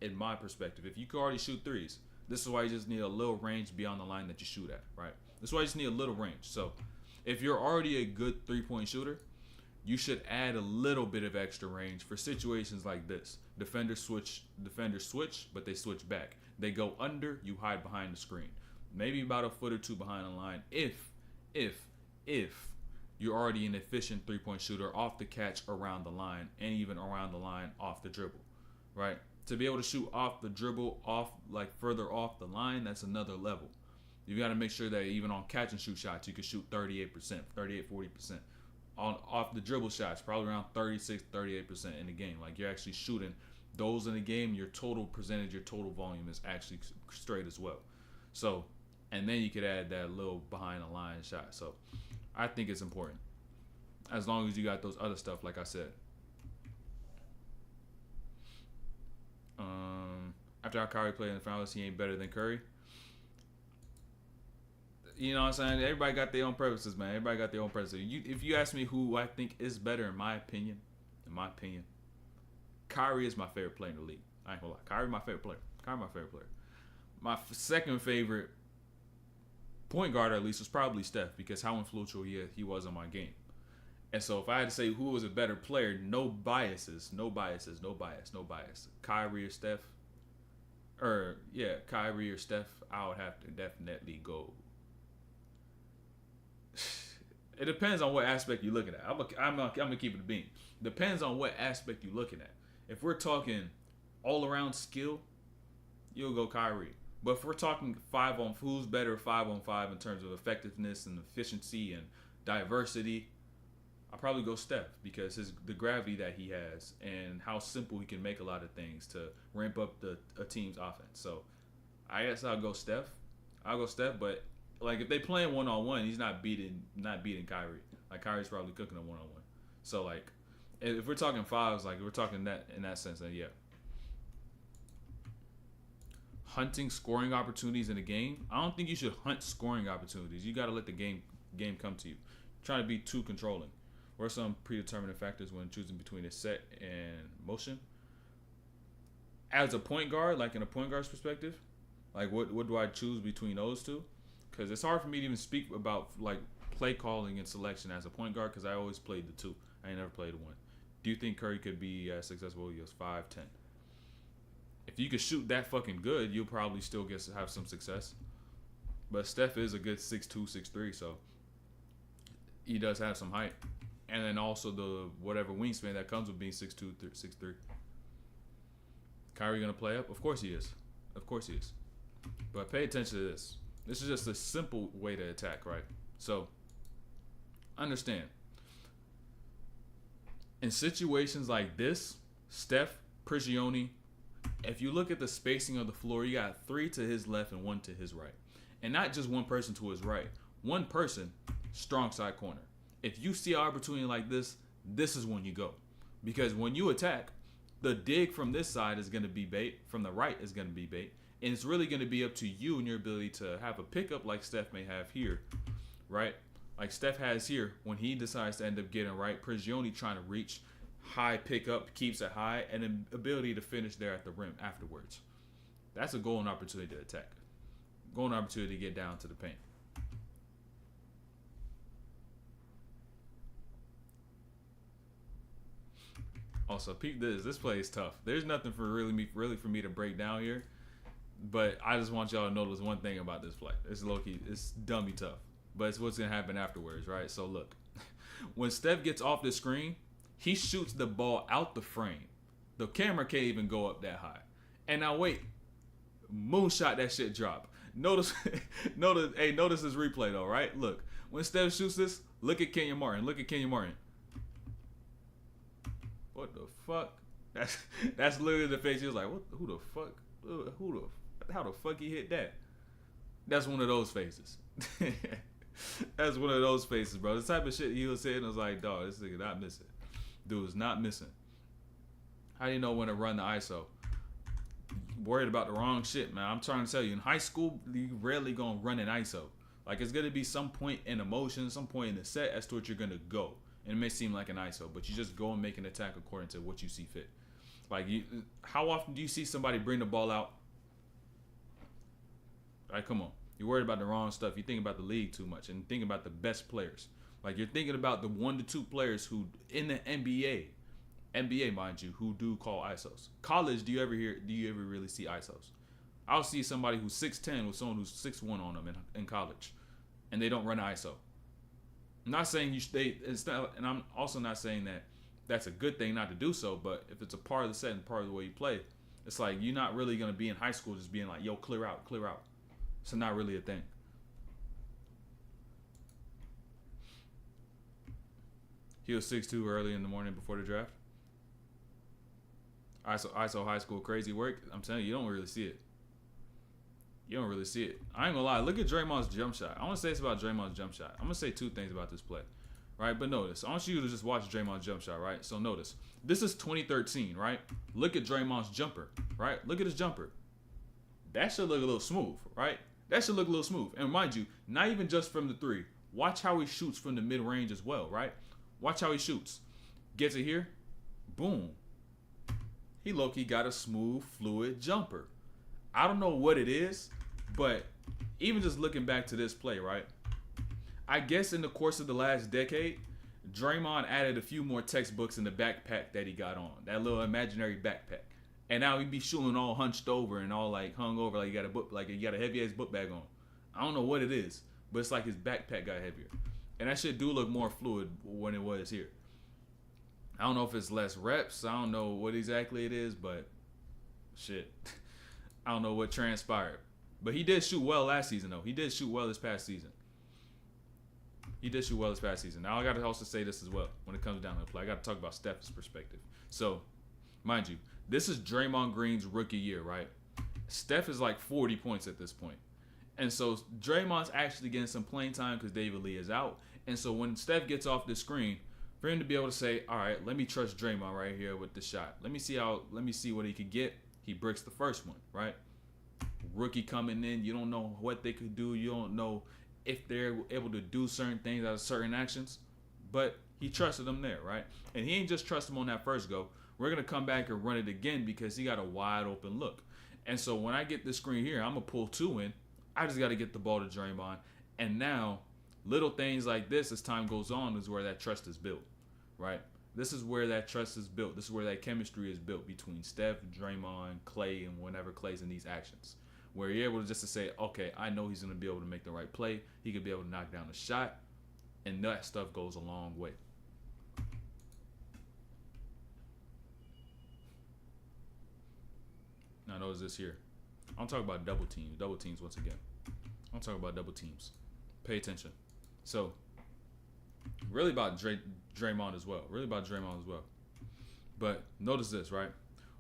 in my perspective, if you can already shoot threes, this is why you just need a little range beyond the line that you shoot at, right? This is why you just need a little range. So if you're already a good three-point shooter, you should add a little bit of extra range for situations like this. Defenders switch, but they switch back. They go under, you hide behind the screen. Maybe about a foot or two behind the line if you're already an efficient three-point shooter off the catch around the line and even around the line off the dribble, right? To be able to shoot off the dribble, off like further off the line, that's another level. You got to make sure that even on catch and shoot shots, you can shoot 38%, 40%. On off the dribble shots, probably around 36, 38% in the game. Like you're actually shooting those in the game, your total percentage, your total volume is actually straight as well. So, and then you could add that little behind the line shot. So, I think it's important. As long as you got those other stuff, like I said. After how Kyrie played in the finals, he ain't better than Curry. You know what I'm saying? Everybody got their own preferences, man. Everybody got their own preferences. If you ask me who I think is better, in my opinion, Kyrie is my favorite player in the league. I ain't gonna lie. Kyrie, my favorite player. My second favorite point guard, at least, was probably Steph, because how influential he was on my game. And so if I had to say who was a better player, no biases. Kyrie or Steph. Kyrie or Steph, I would have to definitely go. It depends on what aspect you're looking at. I'm gonna keep it a beam. Depends on what aspect you're looking at. If we're talking all around skill, you'll go Kyrie. But if we're talking who's better 5-on-5 in terms of effectiveness and efficiency and diversity, I'll probably go Steph, because the gravity that he has and how simple he can make a lot of things to ramp up a team's offense. So I guess I'll go Steph. But like if they playing 1-on-1, he's not beating Kyrie. Like Kyrie's probably cooking a 1-on-1. So like if we're talking fives, like we're talking that in that sense, then yeah. Hunting scoring opportunities in a game. I don't think you should hunt scoring opportunities. You got to let the game come to you. Trying to be too controlling. What are some predetermining factors when choosing between a set and motion? As a point guard, like in a point guard's perspective, like what do I choose between those two? Because it's hard for me to even speak about like play calling and selection as a point guard, because I always played the two. I ain't never played the one. Do you think Curry could be as successful? He was 5'10". If you could shoot that fucking good, you'll probably still have some success. But Steph is a good 6'2", 6'3", so he does have some height. And then also the whatever wingspan that comes with being 6'2", 6'3". Kyrie gonna play up? Of course he is. But pay attention to this. This is just a simple way to attack, right? So, understand. In situations like this, Steph, Prigioni, if you look at the spacing of the floor, you got 3 to his left and 1 to his right. And not just one person to his right. One person, strong side corner. If you see an opportunity like this, this is when you go. Because when you attack, the dig from this side is going to be bait. From the right is going to be bait. And it's really going to be up to you and your ability to have a pickup like Steph may have here, right? Like Steph has here when he decides to end up getting right. Prigioni trying to reach high pickup, keeps it high, and an ability to finish there at the rim afterwards. That's a golden opportunity to attack. Golden opportunity to get down to the paint. Also, peep this. This play is tough. There's nothing for me to break down here. But I just want y'all to notice one thing about this play. It's low-key. It's dummy tough. But it's what's going to happen afterwards, right? So, look. When Steph gets off the screen, he shoots the ball out the frame. The camera can't even go up that high. And now, wait. Moonshot that shit drop. Notice this replay, though, right? Look. When Steph shoots this, look at Kenyon Martin. What the fuck? That's literally the face. He was like, who the fuck? How the fuck he hit that? That's one of those faces. That's one of those faces, bro. The type of shit he was saying, I was like, dog, this nigga not missing. Dude is not missing. How do you know when to run the ISO? Worried about the wrong shit, man. I'm trying to tell you, in high school, you rarely gonna run an ISO. Like, it's gonna be some point in the motion, some point in the set as to what you're gonna go. And it may seem like an ISO, but you just go and make an attack according to what you see fit. Like, how often do you see somebody bring the ball out? All right, come on. You're worried about the wrong stuff. You think about the league too much and think about the best players. Like, you're thinking about the 1 to 2 players who in the NBA, mind you, who do call ISOs. College, do you ever really see ISOs? I'll see somebody who's 6'10 with someone who's 6'1 on them in college, and they don't run ISO. I'm not saying you stay, and I'm also not saying that that's a good thing not to do so, but if it's a part of the set and part of the way you play, it's like you're not really going to be in high school just being like, yo, clear out. It's not really a thing. He was 6'2 early in the morning before the draft. ISO high school crazy work. I'm telling you, you don't really see it. You don't really see it. I ain't gonna lie. Look at Draymond's jump shot. I want to say this about Draymond's jump shot. I'm gonna say 2 things about this play, right? But notice, I want you to just watch Draymond's jump shot, right? So notice, this is 2013, right? Look at Draymond's jumper, right? Look at his jumper. That should look a little smooth, right? That should look a little smooth. And mind you, not even just from the 3. Watch how he shoots from the mid-range as well, right? Watch how he shoots. Gets it here. Boom. He low-key got a smooth, fluid jumper. I don't know what it is, but even just looking back to this play, right? I guess in the course of the last decade, Draymond added a few more textbooks in the backpack that he got on. That little imaginary backpack. And now he'd be shooting all hunched over and all like hung over like he got a book, like he got a heavy-ass book bag on. I don't know what it is, but it's like his backpack got heavier. And that shit do look more fluid when it was here. I don't know if it's less reps. I don't know what exactly it is, but shit. I don't know what transpired. But he did shoot well last season, though. He did shoot well this past season. Now, I got to also say this as well when it comes down to the play. I got to talk about Steph's perspective. So, mind you, this is Draymond Green's rookie year, right? Steph is like 40 points at this point. And so, Draymond's actually getting some playing time because David Lee is out. And so, when Steph gets off the screen, for him to be able to say, all right, let me trust Draymond right here with the shot. Let me see what he could get. He bricks the first one, right? Rookie coming in, you don't know what they could do. You don't know if they're able to do certain things out of certain actions. But he trusted them there, right? And he ain't just trust him on that first go. We're going to come back and run it again because he got a wide open look. And so when I get this screen here, I'm going to pull 2 in. I just got to get the ball to Draymond. And now, little things like this as time goes on is where that trust is built, right? This is where that trust is built. This is where that chemistry is built between Steph, Draymond, Clay, and whenever Clay's in these actions. Where you're able to just to say, okay, I know he's going to be able to make the right play. He could be able to knock down a shot. And that stuff goes a long way. Now notice this here. I'm talking about double teams once again. I'm talking about double teams. Pay attention. So, really about Draymond as well. But notice this, right?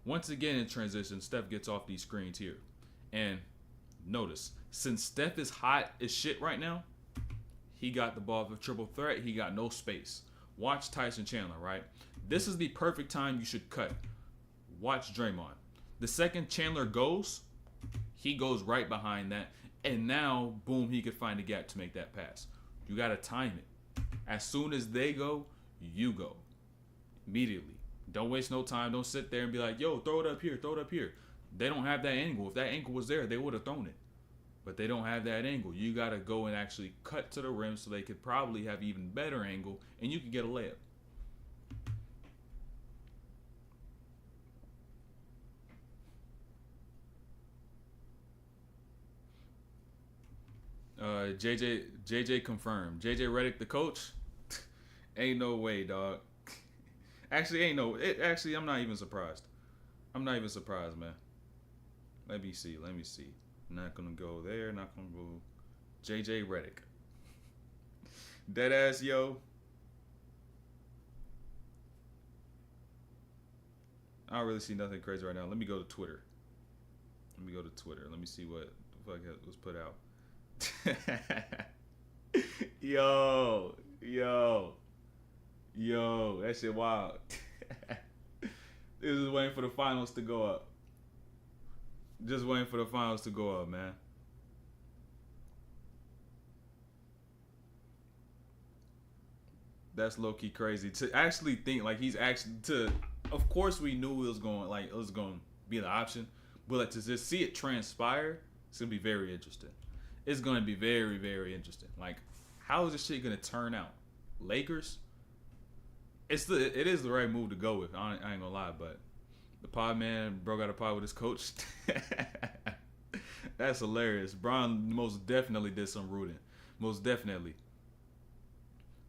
Once again in transition, Steph gets off these screens here. And notice, since Steph is hot as shit right now, he got the ball for triple threat. He got no space. Watch Tyson Chandler, right? This is the perfect time you should cut. Watch Draymond. The second Chandler goes, he goes right behind that. And now, boom, he could find a gap to make that pass. You got to time it. As soon as they go, you go. Immediately. Don't waste no time. Don't sit there and be like, yo, throw it up here. They don't have that angle. If that angle was there, they would have thrown it. But they don't have that angle. You got to go and actually cut to the rim so they could probably have even better angle, and you could get a layup. JJ confirmed. JJ Redick, the coach? Ain't no way, dog. Actually, I'm not even surprised. Man. Let me see. Not gonna go there. Not gonna go. JJ Redick. Deadass, yo. I don't really see nothing crazy right now. Let me go to Twitter. Let me see what the fuck was put out. Yo, that shit wild. This is waiting for the finals to go up. Man. That's low-key crazy. To actually think like he's actually of course we knew it was going to be the option, but like to just see it transpire, it's gonna be very interesting. It's gonna be very, very interesting. Like, how is this shit gonna turn out? Lakers, it is the right move to go with. I ain't gonna lie, but the pod man bro got a pod with his coach. That's hilarious. Bron most definitely did some rooting. Most definitely.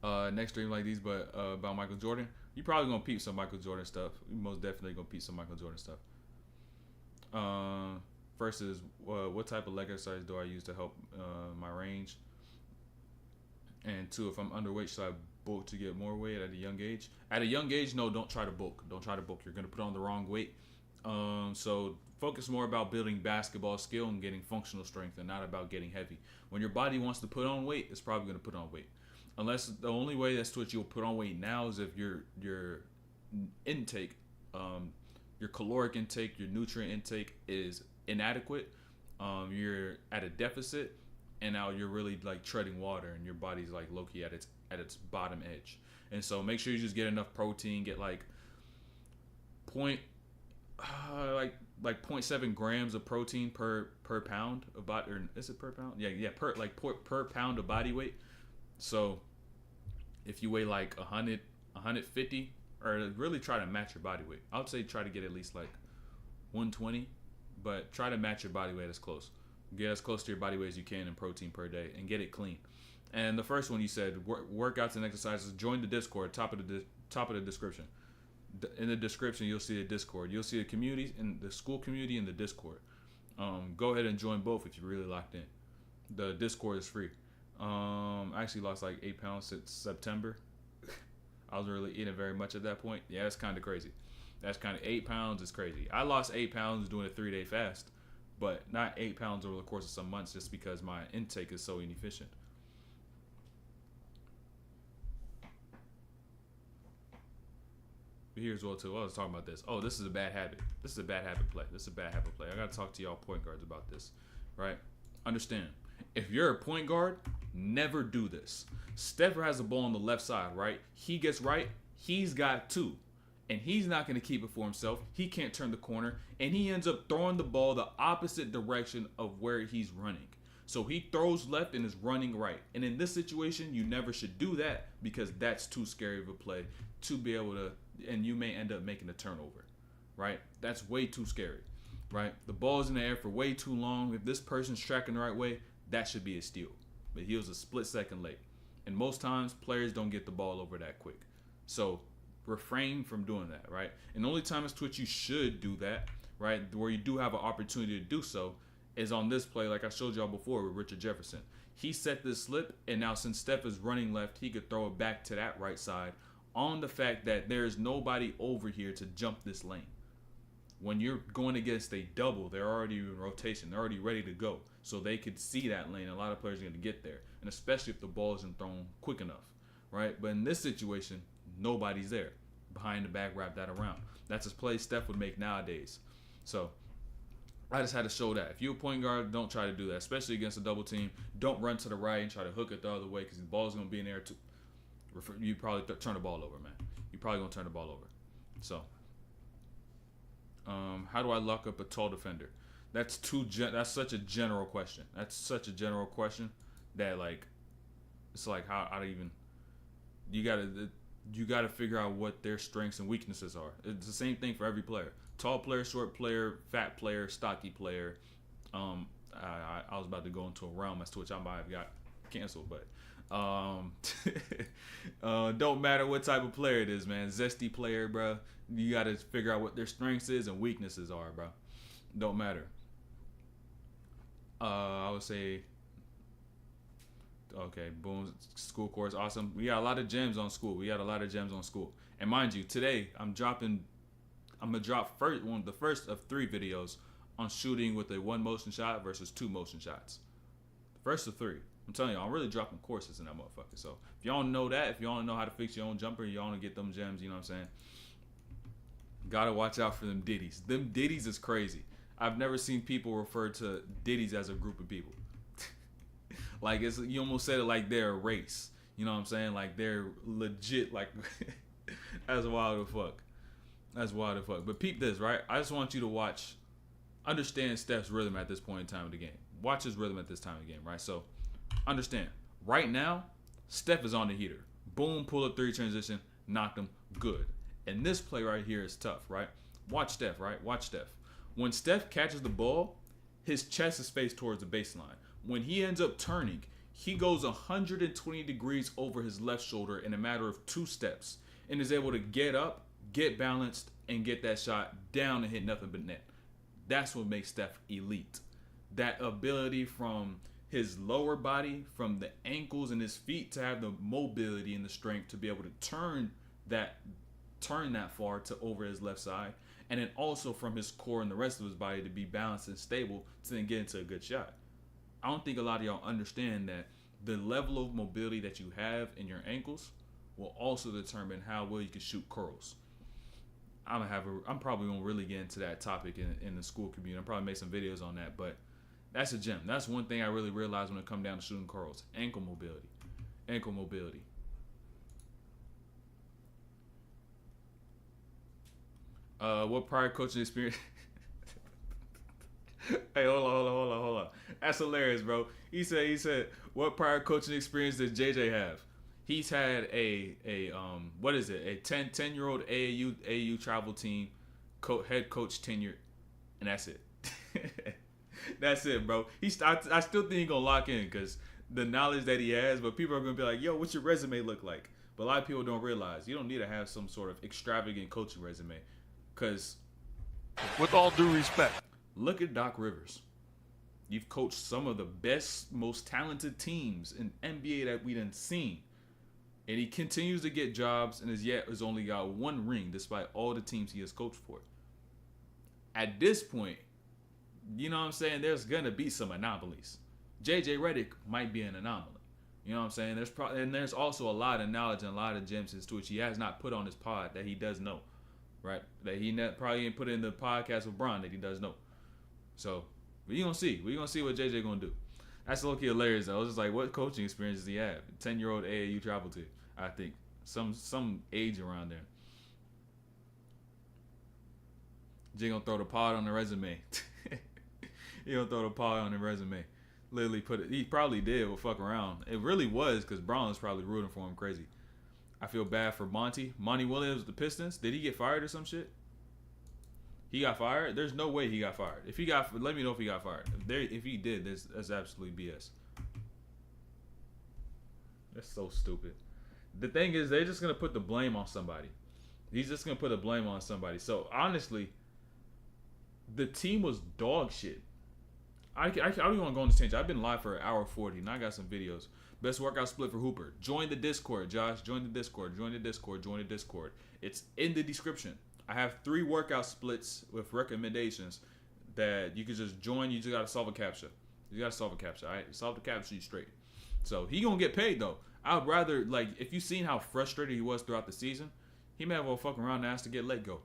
Next stream like these, but about Michael Jordan, you probably gonna peep some Michael Jordan stuff. You most definitely gonna peep some Michael Jordan stuff. First is what type of leg exercise do I use to help my range? And 2, if I'm underweight, should I bulk to get more weight at a young age? At a young age, no, don't try to bulk. Don't try to bulk. You're gonna put on the wrong weight. So focus more about building basketball skill and getting functional strength, and not about getting heavy. When your body wants to put on weight, it's probably gonna put on weight. Unless the only way that's what you'll put on weight now is if your intake, your caloric intake, your nutrient intake is inadequate. You're at a deficit, and now you're really like treading water, and your body's like low-key at its bottom edge. And so make sure you just get enough protein. Get like 0.7 grams of protein per pound of body, or is it per pound? Yeah, per pound of body weight. So if you weigh like 100, 150, or really try to match your body weight. I would say try to get at least like 120, but try to match your body weight as close. Get as close to your body weight as you can in protein per day, and get it clean. And the first one you said, workouts and exercises. Join the Discord, top of the description. In the description, you'll see a Discord. You'll see a community, in the school community, and the Discord. Go ahead and join both if you're really locked in. The Discord is free. I actually lost like 8 pounds since September. I wasn't really eating very much at that point. Yeah, that's kind of crazy. 8 pounds is crazy. I lost 8 pounds doing a 3-day fast, but not 8 pounds over the course of some months, just because my intake is so inefficient. But here's what too. I was talking about this. Oh, this is a bad habit. This is a bad habit play. I gotta talk to y'all point guards about this, right? Understand. If you're a point guard, never do this. Steph has the ball on the left side, right? He gets right, he's got 2. And he's not going to keep it for himself. He can't turn the corner. And he ends up throwing the ball the opposite direction of where he's running. So he throws left and is running right. And in this situation, you never should do that, because that's too scary of a play to be able to, and you may end up making a turnover, right? That's way too scary, right? The ball's in the air for way too long. If this person's tracking the right way, that should be a steal. But he was a split second late. And most times, players don't get the ball over that quick. So refrain from doing that, right? And the only time as to which you should do that, right, where you do have an opportunity to do so, is on this play, like I showed y'all before with Richard Jefferson. He set this slip, and now since Steph is running left, he could throw it back to that right side on the fact that there's nobody over here to jump this lane. When you're going against a double, they're already in rotation. They're already ready to go. So they could see that lane. A lot of players are going to get there, and especially if the ball isn't thrown quick enough, right? But in this situation, nobody's there. Behind the back, wrap that around. That's a play Steph would make nowadays. So I just had to show that. If you're a point guard, don't try to do that, especially against a double team. Don't run to the right and try to hook it the other way, because the ball's going to be in there too. You probably turn the ball over, man. You're probably going to turn the ball over. So how do I lock up a tall defender? That's such a general question. That's such a general question that, like, it's like how to even, you gotta figure out what their strengths and weaknesses are. It's the same thing for every player. Tall player, short player, fat player, stocky player. I was about to go into a realm as to which I might have got canceled, but don't matter what type of player it is, man. Zesty player, bro. You gotta figure out what their strengths is and weaknesses are, bro. Don't matter. I would say, okay, boom, school course, awesome. We got a lot of gems on school. And mind you, today I'm gonna drop the first of 3 videos on shooting with a 1 motion shot versus 2 motion shots. First of 3. I'm telling you, I'm really dropping courses in that motherfucker. So if y'all know that, if y'all know how to fix your own jumper, y'all want to get them gems, you know what I'm saying? Gotta watch out for them ditties. Them ditties is crazy. I've never seen people refer to ditties as a group of people. Like, you almost said it like they're a race. You know what I'm saying? Like they're legit, like, that's wild as fuck. But peep this, right? I just want you to understand Steph's rhythm at this point in time of the game. Watch his rhythm at this time of the game, right? So understand, right now, Steph is on the heater. Boom, pull up 3 transition, knocked him, good. And this play right here is tough, right? Watch Steph, right? Watch Steph. When Steph catches the ball, his chest is faced towards the baseline. When he ends up turning, he goes 120 degrees over his left shoulder in a matter of 2 steps and is able to get up, get balanced, and get that shot down and hit nothing but net. That's what makes Steph elite. That ability from his lower body, from the ankles and his feet, to have the mobility and the strength to be able to turn that far to over his left side, and then also from his core and the rest of his body to be balanced and stable to then get into a good shot. I don't think a lot of y'all understand that the level of mobility that you have in your ankles will also determine how well you can shoot curls. I'm probably gonna really get into that topic in the school community. I'll probably make some videos on that, but that's a gem. That's one thing I really realized when it comes down to shooting curls. Ankle mobility. Ankle mobility. What prior coaching experience? Hey, hold on. That's hilarious, bro. He said, what prior coaching experience does JJ have? He's had a 10-year-old AAU travel team, head coach tenured, and that's it. That's it, bro. I still think he's gonna lock in because the knowledge that he has, but people are gonna be like, yo, what's your resume look like? But a lot of people don't realize you don't need to have some sort of extravagant coaching resume, because With all due respect, look at Doc Rivers. You've coached some of the best, most talented teams in NBA that we done seen. And he continues to get jobs and has only got 1 ring despite all the teams he has coached for. At this point, you know what I'm saying, there's going to be some anomalies. JJ Redick might be an anomaly. You know what I'm saying? There's also a lot of knowledge and a lot of gems to which he has not put on his pod that he does know. Right? That he probably ain't put in the podcast with Bron that he does know. So, we're going to see. We're going to see what JJ going to do. That's low-key hilarious, though. I was just like, what coaching experience does he have? 10-year-old AAU travel team, I think. Some age around there. Jay going to throw the pod on the resume. He going to throw the pod on the resume. Literally put it. He probably did. We'll fuck around. It really was because Brown was probably rooting for him crazy. I feel bad for Monty Williams, the Pistons. Did he get fired or some shit? He got fired? There's no way he got fired. If he got, let me know if he got fired. If he did, that's absolutely BS. That's so stupid. The thing is, they're just gonna put the blame on somebody. He's just gonna put the blame on somebody. So honestly, the team was dog shit. I don't even want to go on this tangent. I've been live for 1:40, and I got some videos. Best workout split for Hooper. Join the Discord, Josh. Join the Discord. It's in the description. I have 3 workout splits with recommendations that you can just join. You just got to solve a captcha. All right? Solve the captcha, you straight. So he going to get paid, though. I'd rather, like, if you seen how frustrated he was throughout the season, he may have well fuck around and ask to get let go.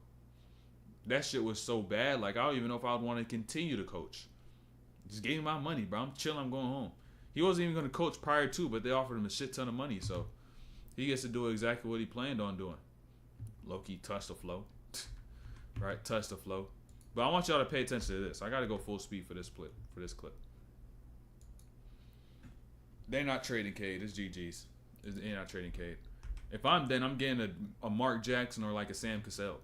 That shit was so bad. Like, I don't even know if I would want to continue to coach. Just gave me my money, bro. I'm chilling. I'm going home. He wasn't even going to coach prior to, but they offered him a shit ton of money. So he gets to do exactly what he planned on doing. Low-key touch the flow. Right? Touch the flow. But I want y'all to pay attention to this. I got to go full speed for this clip. They're not trading Cade. It's GG's. They're not trading Cade. If I'm getting a Mark Jackson or like a Sam Cassell.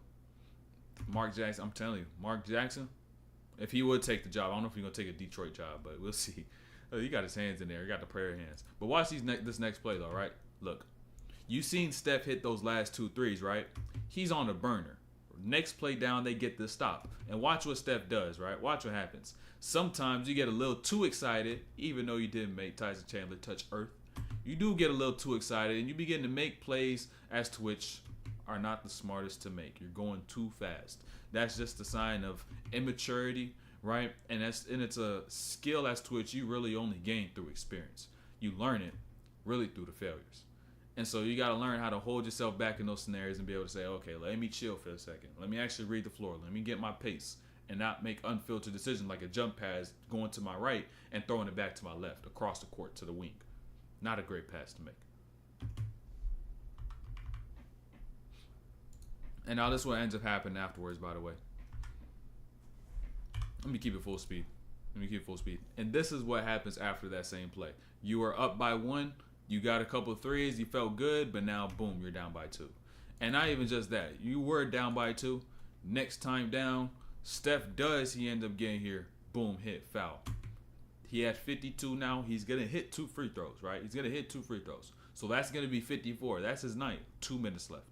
Mark Jackson, I'm telling you. Mark Jackson, if he would take the job, I don't know if he's going to take a Detroit job, but we'll see. He got his hands in there. He got the prayer hands. But watch this next play, though, right? Look. You seen Steph hit those last 2 threes, right? He's on the burner. Next play down, they get the stop. And watch what Steph does, right? Watch what happens. Sometimes you get a little too excited, even though you didn't make Tyson Chandler touch earth. You do get a little too excited, and you begin to make plays as to which are not the smartest to make. You're going too fast. That's just a sign of immaturity, right? And it's a skill as to which you really only gain through experience. You learn it really through the failures. And so you got to learn how to hold yourself back in those scenarios and be able to say, okay, let me chill for a second. Let me actually read the floor. Let me get my pace and not make unfiltered decisions like a jump pass going to my right and throwing it back to my left across the court to the wing. Not a great pass to make. And now this is what ends up happening afterwards, by the way. Let me keep it full speed. And this is what happens after that same play. You are up by 1. You got a couple of threes, you felt good, but now, boom, you're down by 2. And not even just that. You were down by 2. Next time down, Steph does, he end up getting here. Boom, hit, foul. He had 52 now. He's going to hit 2 free throws, right? He's going to hit 2 free throws. So that's going to be 54. That's his night. 2 minutes left.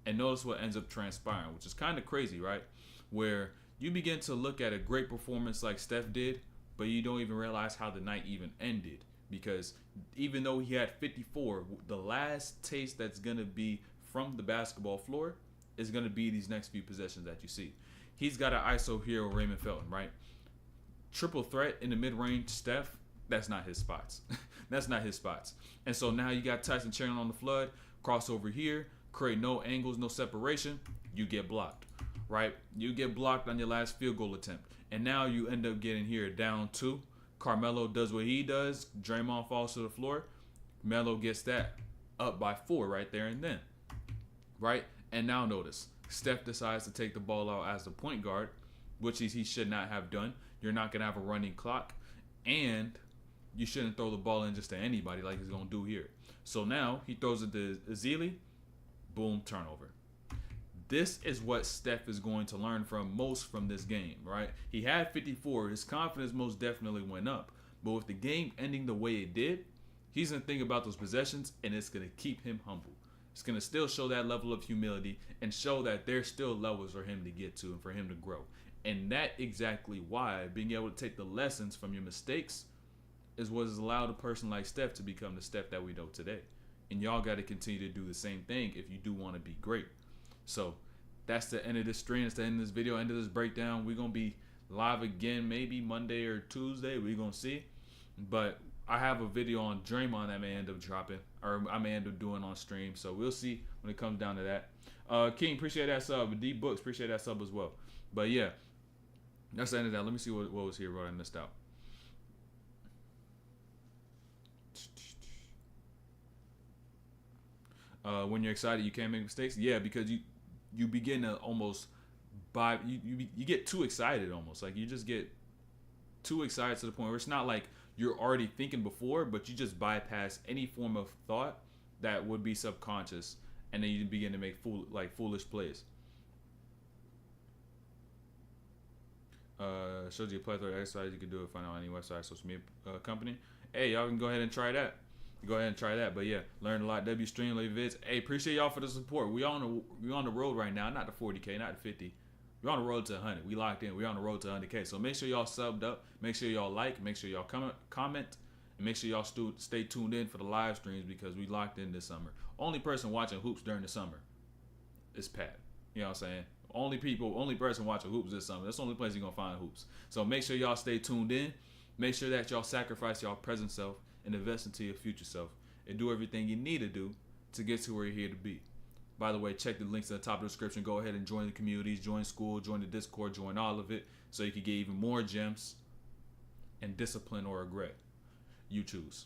And notice what ends up transpiring, which is kind of crazy, right? Where you begin to look at a great performance like Steph did, but you don't even realize how the night even ended. Because even though he had 54, the last taste that's going to be from the basketball floor is going to be these next few possessions that you see. He's got an ISO here with Raymond Felton, right? Triple threat in the mid-range, Steph, that's not his spots. That's not his spots. And so now you got Tyson Chandler on the flood, crossover here, create no angles, no separation, you get blocked, right? You get blocked on your last field goal attempt. And now you end up getting here down 2. Carmelo does what he does. Draymond falls to the floor. Melo gets that up by 4 right there and then, right? And now notice, Steph decides to take the ball out as the point guard, which he should not have done. You're not going to have a running clock, and you shouldn't throw the ball in just to anybody like he's going to do here. So now he throws it to Ezeli. Boom, turnover. This is what Steph is going to learn from most from this game, right? He had 54. His confidence most definitely went up. But with the game ending the way it did, he's going to think about those possessions, and it's going to keep him humble. It's going to still show that level of humility and show that there's still levels for him to get to and for him to grow. And that exactly why being able to take the lessons from your mistakes is what has allowed a person like Steph to become the Steph that we know today. And y'all got to continue to do the same thing if you do want to be great. So that's the end of this stream. It's the end of this video, end of this breakdown. We're going to be live again maybe Monday or Tuesday. We're going to see. But I have a video on Draymond that may end up dropping, or I may end up doing on stream. So we'll see when it comes down to that. King, appreciate that sub. D Books, appreciate that sub as well. But yeah, that's the end of that. Let me see what was here, what I missed out. When you're excited, you can't make mistakes. Yeah, because you begin to almost buy. You get too excited almost. Like you just get too excited to the point where it's not like you're already thinking before, but you just bypass any form of thought that would be subconscious, and then you begin to make foolish plays. Shows you a plethora of exercises you can do it. Find out any website, social media company. Hey, y'all can go ahead and try that. Go ahead and try that. But yeah, learn a lot. W stream, leave vids. Hey, appreciate y'all for the support. We on the road right now. Not the 40K, not the 50. We're on the road to 100. We locked in. We're on the road to 100K. So make sure y'all subbed up. Make sure y'all like. Make sure y'all comment. And make sure y'all stay tuned in for the live streams because we locked in this summer. Only person watching hoops during the summer is Pat. You know what I'm saying? Only person watching hoops this summer. That's the only place you're going to find hoops. So make sure y'all stay tuned in. Make sure that y'all sacrifice y'all present self and invest into your future self. And do everything you need to do to get to where you're here to be. By the way, check the links at the top of the description. Go ahead and join the communities, join school, join the Discord, join all of it so you can get even more gems and discipline or regret. You choose.